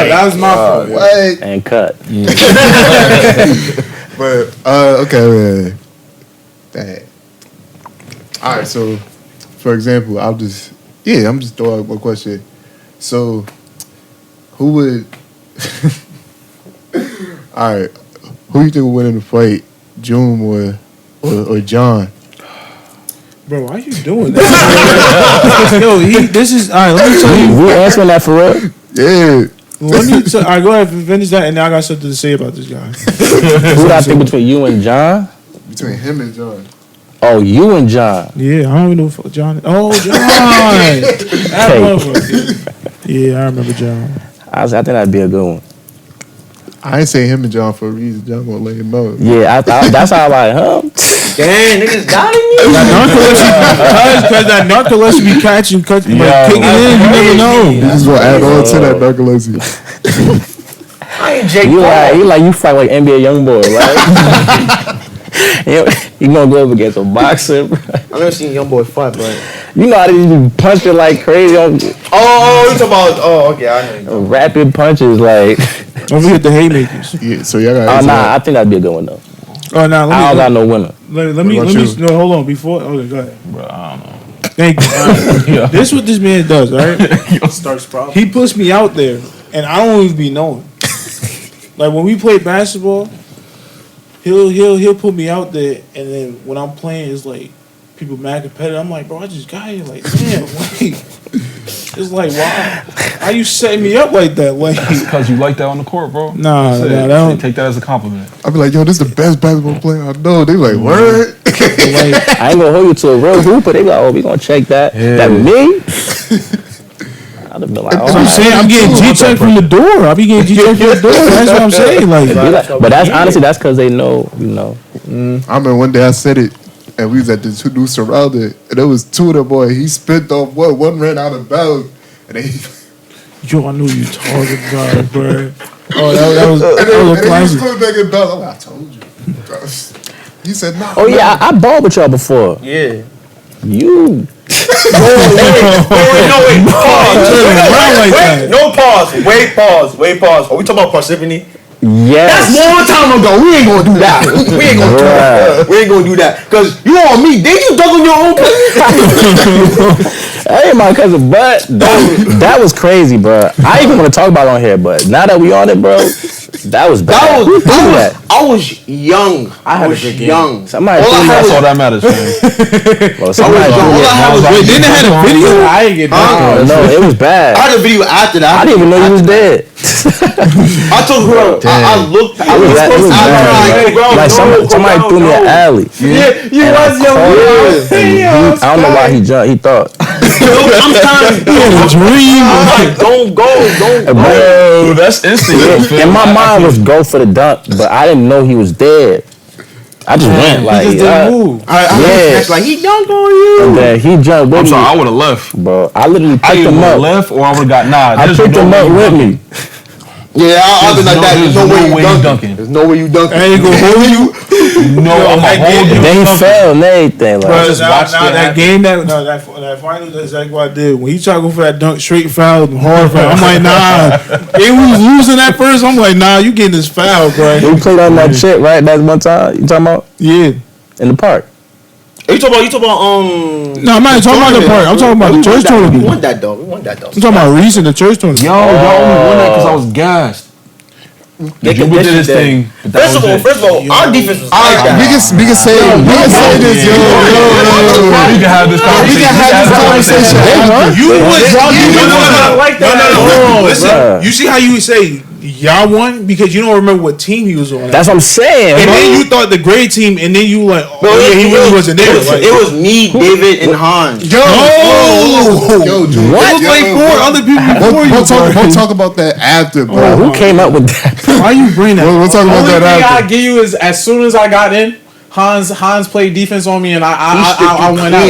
That was my fault. Yeah. What? And cut. But okay, that. All right, so for example, I'm just throwing out one question. So, who would? All right, who you think would win in the fight, June or John? Bro, why you doing that? Yo, this is all right. Let me tell you. We answering that for real? Yeah. All right, go ahead and finish that, and now I got something to say about this guy. Who do I think between you and John? Between him and John. Oh, you and John. Yeah, I don't even know what John. Oh, John. That motherfucker. Yeah, I remember John. I think that'd be a good one. I ain't say him and John for a reason. John gonna let him know. Yeah, that's how I like, huh? Damn, niggas doubting me. Because that narcolepsy be catching, kicking in, you never know. This is gonna add on to that narcolepsy. I ain't Jake You Paul. you fight like NBA YoungBoy, right? You gonna go up against a boxer, bro. I've never seen YoungBoy fight, but You know how they be punching like crazy on you talking about? Oh, okay, I know. rapid punches, like. Don't forget the haymakers. Yeah, so y'all got. I think that'd be a good one though. Oh, now I don't got no winner. Let me. No, hold on. Before. Okay, go ahead. Bro, I don't know. Thank you. Yeah. This is what this man does, all right? Starts problem. He puts me out there, and I don't even be knowing. Like when we play basketball, he'll put me out there, and then when I'm playing, it's like people mad competitive. I'm like, bro, I just got here. Like, damn, wait. It's like, why you setting me up like that? Like, Because you like that on the court, bro. Nah, That's it. that don't. Take that as a compliment. I be like, yo, this is the best basketball player I know. They like, word. Like, I ain't gonna hold you to a real hooper. They be like, oh, we gonna check that. Yeah. That me? I'd have been like, that's what I'm saying. I'm getting G-check from the door. I be getting G-check from the door. That's what I'm saying. Like, but that's honestly, that's because they know, you know. I remember one day I said it, and we was at the two new surrounded, and there was two of them boy. He spit off one ran out of bounds, and they. yo, I knew you talking about it, bro. Oh, that was And then he was classic. coming back in bounds. I'm like, I told you. He said, no. Oh yeah, I balled with y'all before. Yeah. You. No pause. Wait, pause. Are we talking about Parsippany? Yes. That's long time ago. We ain't gonna do that. We ain't gonna do that. We ain't gonna do that. Cause you on me. Did you dunk on your own cousin? That ain't my cousin, but that was crazy, bro. I ain't even want to talk about it on here, but now that we on it, bro, that was bad. I was young. I was young. Somebody That's all that matters, man. well, somebody Wait, didn't they have a video? I ain't get that. no, it was bad. I had a video after that. I didn't even know you was dead. I told her. I looked. I was It was bad. Like somebody threw me an alley. Yeah, you And was young. I don't know why he jumped. He thought. I'm trying to dream. Like, don't go. Bro, that's instant. And my mind was go for the dunk, but I didn't know he was dead. I just went like, He just didn't move. That's like he dunked on you. And then he jumped with I'm me. sorry, I would have left. Bro, I literally I picked either him would have up. left or I would have got I picked him up with me. Yeah, I'll be like that. There's no way you dunking. There's no way you dunking. I ain't gonna hold you. No, I'm gonna hold you. Then he fell and everything. Like, Bro, just now watched it that happen. game, that final, that's exactly what I did. When he tried to go for that dunk, straight foul, hard foul, I'm like, nah. They was losing at first. I'm like, nah, you getting this foul, bro. we played on that shit, right? That's one time. You talking about Yeah. in the park? You talking about No, I'm not talking about the part. I'm talking about the church We tournament. won that though. We won that though. I'm talking about recent, the church tournament. Yo, y'all only won that because I was gassed. Jpbeatz did his thing. but that was it. First of all, our defense was like that. We can say this, yo. We can have this conversation. You was Bruh. Listen, you see how you say y'all won because you don't remember what team he was on. That's what I'm saying. and bro. then you thought the great team, and then you like, Bro, he really wasn't there. It was me, David, and Hans. Yo, What? It was like four other people before you. We'll talk about that after, Bro, bro. who came up with that? Why you bring that? We'll talk about Only that thing I after. give you is as soon as I got in, Hans played defense on me and I went out.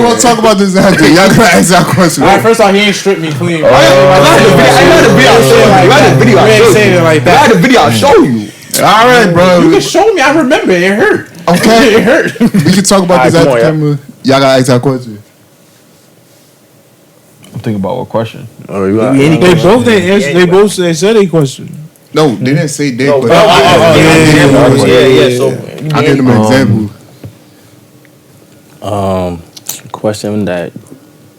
We'll talk about this after. Y'all can ask that question. All right, first off, he ain't stripped me clean. I got the video. You ain't saying it like I got that. the video. I'll show you. All right, bro. You can show me. I remember it hurt. Okay. It hurt. We can talk about this All after right, come camera. Y'all gotta ask that question. I'm thinking about what question. They both didn't answer. They both said a question. No, they didn't say dick, but Yeah. So I gave them an example. Question that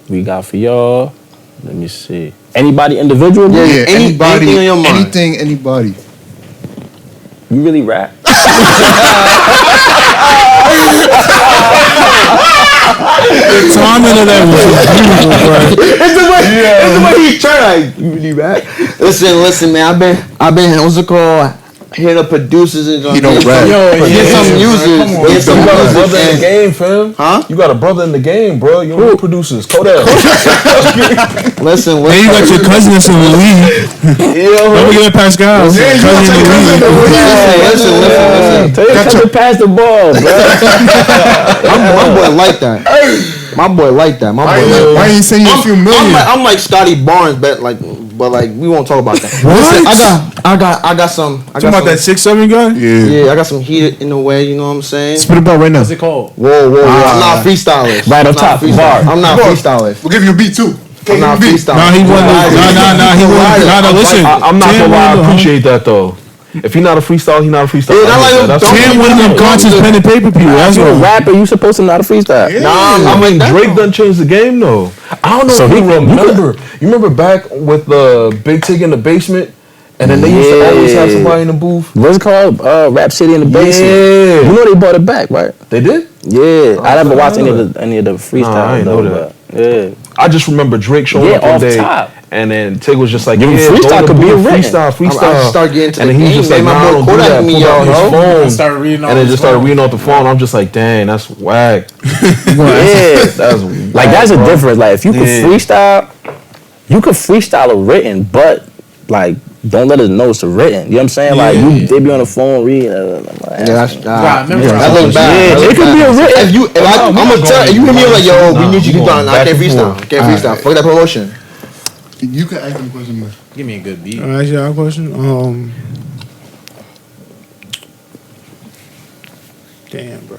we got for y'all. Let me see. Anybody individually? Yeah, anybody, anything on your mind. anything, anybody. You really rap? The timing of that was beautiful, bro. It's the way he's trying. Like, you really rap. Listen, man. I've been. What's it called? hear the producers and He don't rap. get some music. Get some You got a music. brother in the and- game, fam. Huh? You got a brother in the game, bro. You know producers. Kodak. Listen, Then you got your cousin that's in the league. Don't forget Pascal. Yeah, you Cousin in the league. listen. Tell your cousin to pass the ball, bro. My boy like that. My boy like that. My boy. Why ain't send you a few million? I'm like Scotty Barnes, but we won't talk about that. Listen, I got some. Talking about that 6'7" guy? Yeah, I got some heat in the way. You know what I'm saying? Spit about right now. What's it called? Whoa. I'm not a freestylist. Right on top, bar. I'm not a freestylist. We'll give you a beat too. I'm not a freestylist. Nah, he wasn't. Nah, he wasn't. Nah, listen. I'm not gonna lie. I Tim appreciate that though. If he's not a freestyle, he's not a freestyle. Yeah, not like That's don't- Tim one of them conscious pen and paper people. That's You're a what. rapper. You supposed to not a freestyle. Nah, I mean, Drake done changed the game though. I don't know So if you he- remember. You remember back with the Big Tig in the basement, and then they used to always have somebody in the booth. What's it called? Rap City in the basement. Yeah. You know they brought it back, right? They did. Yeah. I never watched any know of the freestyle. Nah, I ain't know though, but, yeah. I just remember Drake showing Yeah, up one off day, top. and then Tig was just like, Give him "Yeah, freestyle go to could be booth, a written. freestyle." I start getting to and the then he was game, just like, man. "Nah, My don't boy do Kodak that." me Pulled out up, his bro. phone, Started reading off and then his just started phone. reading off the phone. I'm just like, "Dang, that's whack." Yeah. That's Like that's a bro. difference. Like if you could Yeah. freestyle, you could freestyle a written, but like don't let us know it's a written. You know what I'm saying? Like they be on the phone reading. Yeah, that's Right, remember that looks bad. Yeah, That it looks could be bad. a written. I'm gonna tell you hit me up like, yo, we need you to do that. I can't back and freestyle. forth. I can't freestyle. Fuck that promotion. You can ask him a question. Man. Give me a good beat. Ask y'all a question. Damn, bro.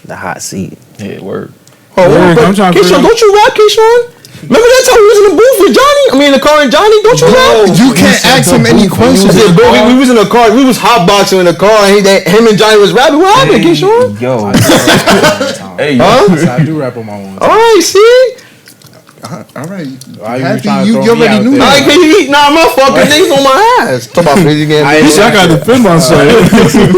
The hot seat. Yeah, word. Oh, Word, I'm trying to figure Keyshawn, out- don't you rap, Keyshawn? Remember that time we was in the booth with Johnny? I mean, in the car and Johnny? Don't you rap? You can't ask him any I questions. said, bro, we was in the car. We was hotboxing in the car, and him and Johnny was rapping. What happened, Keyshawn? Yo, hey, Huh? I do rap on my own. All right, see? All right. Why you Happy trying to you throw me already out knew there? Nah, that. can you eat? Nah, motherfucker, niggas on my ass. Talk about crazy game. I He said I gotta defend myself.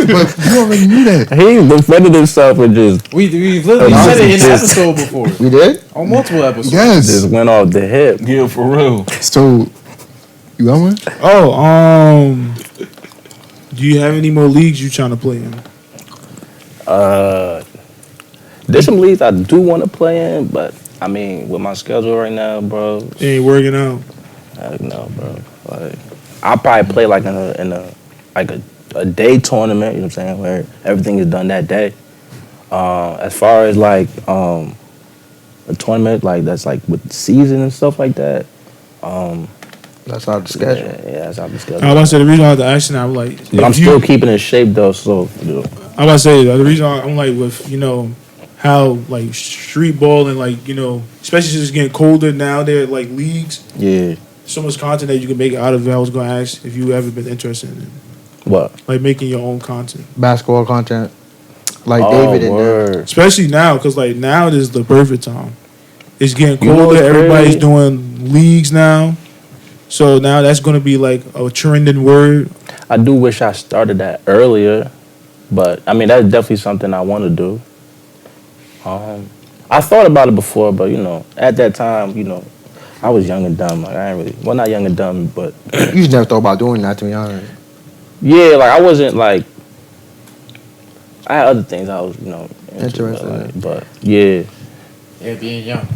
But you already knew that. He defended himself and just We literally said it in the episode before. We did? On multiple episodes. Yes. went off the hip. yeah, for real. So, you got one? Oh, do you have any more leagues you trying to play in? There's some leagues I do want to play in, but I mean, with my schedule right now, bro, It ain't working out. I don't know, bro. Like, I'll probably play like in a day tournament. You know what I'm saying, where everything is done that day. As far as like a tournament like that's like with season and stuff like that. That's out the schedule. Yeah, that's out the I schedule. was about to say the reason I had to ask you now, I'm like, But I'm if you- still keeping in shape though, so you know. I'm about to say the reason I'm like with how like street ball and like especially since it's getting colder now they're like leagues. Yeah. So much content that you can make out of it. I was gonna ask if you ever been interested in What? like making your own content, Basketball content. Like Oh, David in there. word. especially now because like now is the perfect time. It's getting You know colder. what's Everybody's crazy? doing leagues now, so now that's gonna be like a trending word. I do wish I started that earlier, but I mean that's definitely something I want to do. I thought about it before, but at that time, I was young and dumb. Like I ain't really, well, not young and dumb, but You just never thought about doing that, to be honest. yeah, like I wasn't like I had other things I was, Interested in. but yeah, Yeah, being young.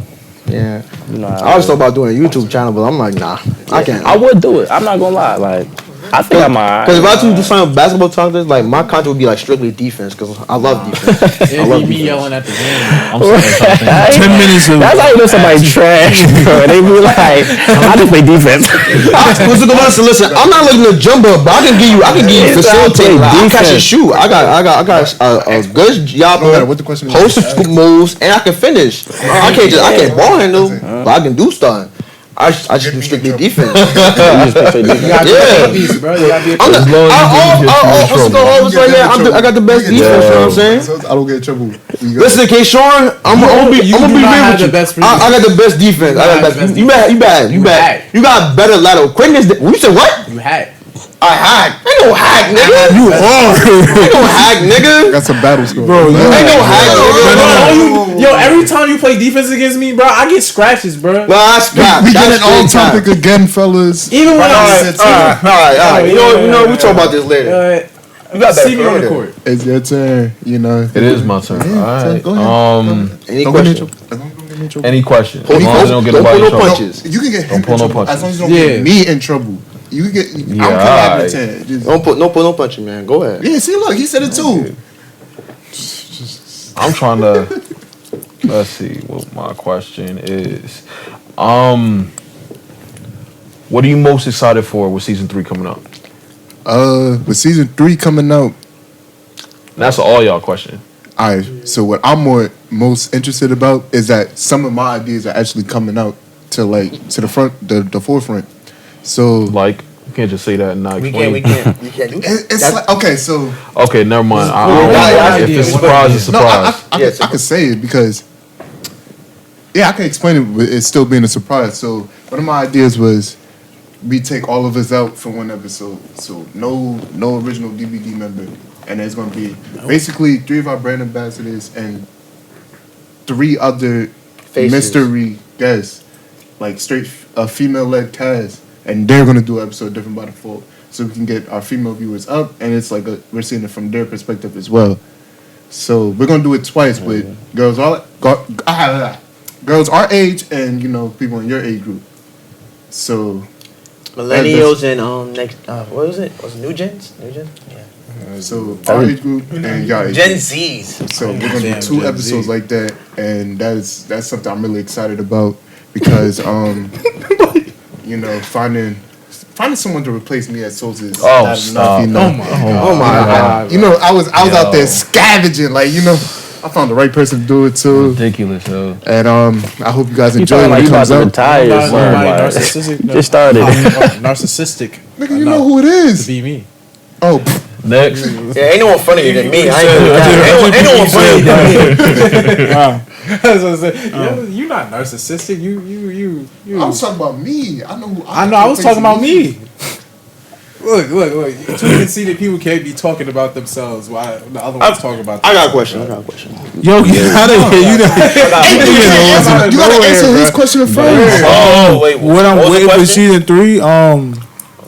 Yeah. I I was thought about doing a YouTube channel, but I'm like, nah, I can't. I would do it. I'm not gonna lie, like I think I'm alright. Because if I do some basketball content, like my content would be like strictly defense, because I love defense. It'd be me yelling at the game. I'm saying something. 10 minutes of That's how you know somebody trash, bro. They be like, I just play defense. Listen, I'm not looking to jump up, but I can give you It's how I play facilitating. Like, I catch and defense. shoot. I got a good job. No matter what the question is. Post moves, and I can finish. I can't ball handle, but I can do stuff. I just do strictly defense. You gotta be Yeah. a beast, bro. You gotta be a I'm the, right there. I got the best defense. You know what I'm saying? So I don't get in trouble. You got- Listen, K-Sean, I'm gonna be do not real have with the you. best I got the best defense. I got the best. You bad. You had. You got better lateral quickness. You said what? You had. I hack. Ain't no hack, nigga. You are. Ain't no hack, nigga. Got some battle score, Bro, Ain't no hack, nigga. Yo, every time you play defense against me, bro, I get scratches, bro. No, that's cap. We That's getting on straight cap. topic again, fellas. Even when All right. You know, we talk about this later. You got see me on the court. It's your turn. You know. It is my turn. Yeah, All right. go ahead. Any Don't question? get in trouble. Any questions? As Don't long as they don't get nobody in pull no trouble. punches. You can get him pull in no trouble. punches. As long as you don't get me in trouble. You can get. Yeah, I'm alright. collabing 10. Just, Don't pull no punching, man. Go ahead. yeah, see, look, he said it too. I'm trying to. Let's see what my question is. What are you most excited for with season 3 coming up? With season 3 coming out. That's an all y'all question. All right. So what I'm most interested about is that some of my ideas are actually coming out to the front, the forefront. So Like, you can't just say that and not We explain. can't. You can't do that. it's like, okay. So Okay, never mind. What If it's surprise, it's no, surprise. I could say it because I can explain it with it still being a surprise. So one of my ideas was we take all of us out for one episode. So no original DVD member. And there's going to be basically 3 of our brand ambassadors and 3 other Faces. mystery guests, like straight female-led cast, and they're going to do an episode different by default, so we can get our female viewers up, and it's like we're seeing it from their perspective as well. So we're going to do it twice with girls our age and people in your age group. So Millennials and next. What was it? Was it New Gens? Yeah. So our age group and y'all age Gen group. Zs. So we're gonna do Damn, 2 Gen episodes Z. like that, and that's something I'm really excited about because finding someone to replace me as Souls is Oh, not stop. enough. Oh my god. I was out there Yo. scavenging, I found the right person to do it too, Ridiculous, yo. and I hope you guys You enjoy talking it like when you it about comes to out. retire, son. Like, Narcissistic. just started. Narcissistic. Nigga, you know who it is? Be me. Oh, Next. Yeah, ain't no one funnier than me. Ain't no one funnier than me. Wow. That's what I said. You're not narcissistic. You. I was talking about me. I know. I know. I was talking about me. Look. You can see that people can't be talking about themselves while the other ones talking about I got a themselves. question. Yo, get out of here. You know. You gotta answer his question first. Oh wait. What I'm was the waiting for question? season 3,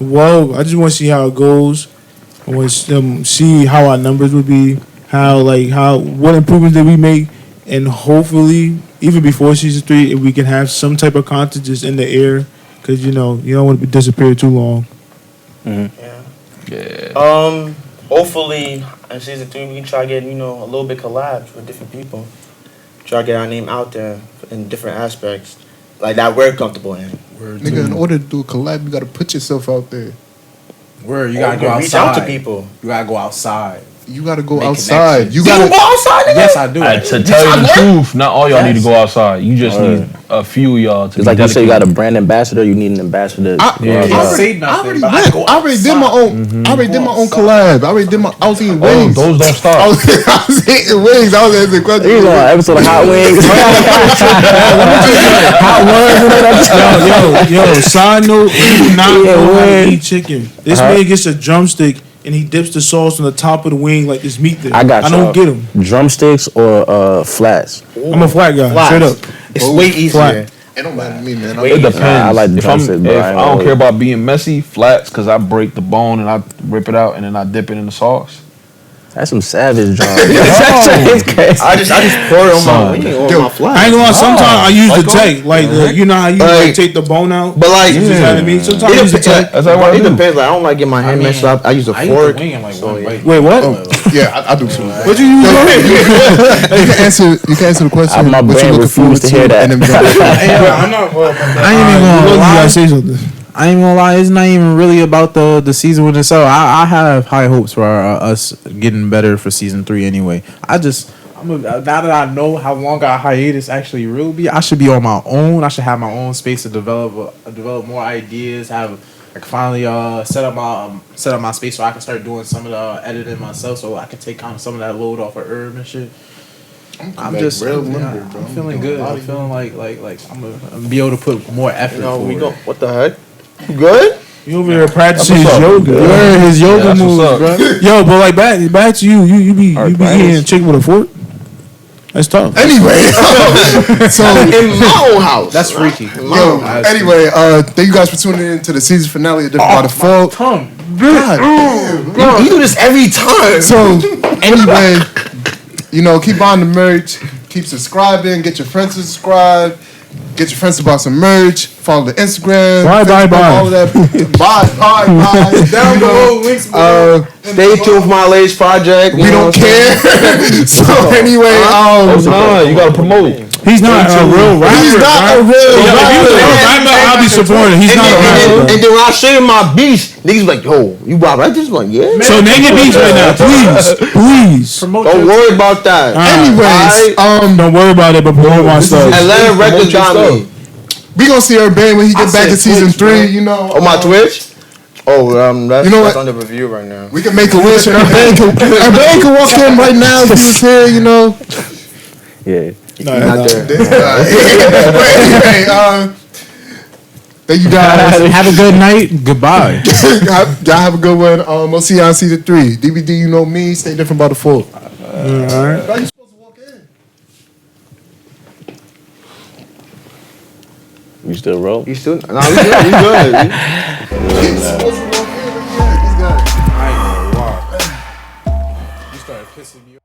well, I just want to see how it goes. I want to see how our numbers would be, what improvements did we make, and hopefully, even before season 3, if we can have some type of content just in the air, because you don't want to disappear too long. Yeah. Hopefully in season 3 we can try to get a little bit collabs with different people. Try to get our name out there in different aspects, like that we're comfortable in. Nigga, in order to do a collab, you gotta put yourself out there. Where you gotta Or go outside. reach out to people. You gotta go outside. You gotta go Make outside. connections. You gotta go outside, nigga? Yes, I do. To tell you the truth, not all y'all need to go outside. You just need a few of y'all to It's like you say, you got a brand ambassador. You need an ambassador. I say nothing. but I already did my own. I already did my own collab. I was eating wings. those don't I stop. was eating wings. I was answering questions. You was on an episode of Hot Wings. Yo, side note, you do not Yeah, know how to man. eat chicken. This man gets a drumstick and he dips the sauce on the top of the wing like this meat there. I got I don't y'all. get him. Drumsticks or flats. I'm a flat guy. Flats. Straight up. It's way easier. Flat. It don't matter to me, man. Wait. It depends. I like the if drumstick, bro. if I ain't I don't gonna care about being messy, flats, because I break the bone and I rip it out and then I dip it in the sauce. That's some savage John. I just pour it on my wing or Yo, my flat. I ain't gonna lie, sometimes I use the Like tank. You know how you take the bone out? But like, You just know what I mean? Sometimes I use the tank. That's how I it do. depends. Like, I don't like getting my hand messed up. I use a I eat the fork. wing in like one bite. Wait, what? Yeah, I do too. What you use? You can answer the question. My what you brain looking forward refused to hear that. and then we're I'm not. I ain't even gonna lie. Say something. I ain't gonna lie, it's not even really about the season with itself. I have high hopes for us getting better for season 3 anyway. Now that I know how long our hiatus actually will be, I should be on my own. I should have my own space to develop more ideas. Finally set up my space so I can start doing some of the editing myself, so I can take kind of some of that load off of Herb and shit. I'm just real limber, bro. I'm feeling good. I'm feeling like I'm gonna be able to put more effort. We forward. go. What the heck? You good? You over here practicing his what's up. yoga. Where his yoga that's moves, what's bro? Yo, but like back to you. You be Arthritis. eating chicken with a fork. That's tough. Anyway, so In my own house. That's freaky. yo, anyway, thank you guys for tuning in to the season finale of Different by Default. Tongue. God damn. You do this every time. So anyway, you know, keep buying the merch, keep subscribing, get your friends to subscribe, get your friends to buy some merch, follow the Instagram, Bye. all of that. Bye. Down below, links below. Stay tuned for my latest project. We don't care. So anyway, Nah, you gotta promote. He's not a real rapper. he's not a real If you rapper. a rapper, I'll be supporting. He's not a rapper. And then when I show you my beats, niggas be like, yo, you rap like this? I'm like, yeah. So name your beats right now, please. Don't worry about that. Anyways, Don't worry about it, but promote my stuff. Atlanta Records got me. we gonna see her band when he get back to season 3. You know, On my Twitch? Oh, that's, You know That's what? under review right now. We can make a wish, and our band can walk in right now if he was here. You know. Yeah. not there. But anyway, thank you guys. Have a good night. Goodbye. Y'all have a good one. We'll see y'all on season 3. DVD, you know me. Stay different by default. All right. How you supposed to walk in? You still roll? You still? Nah, we good. We good. He's supposed to walk in. Look at this guy. I ain't gonna lie. You started pissing me off.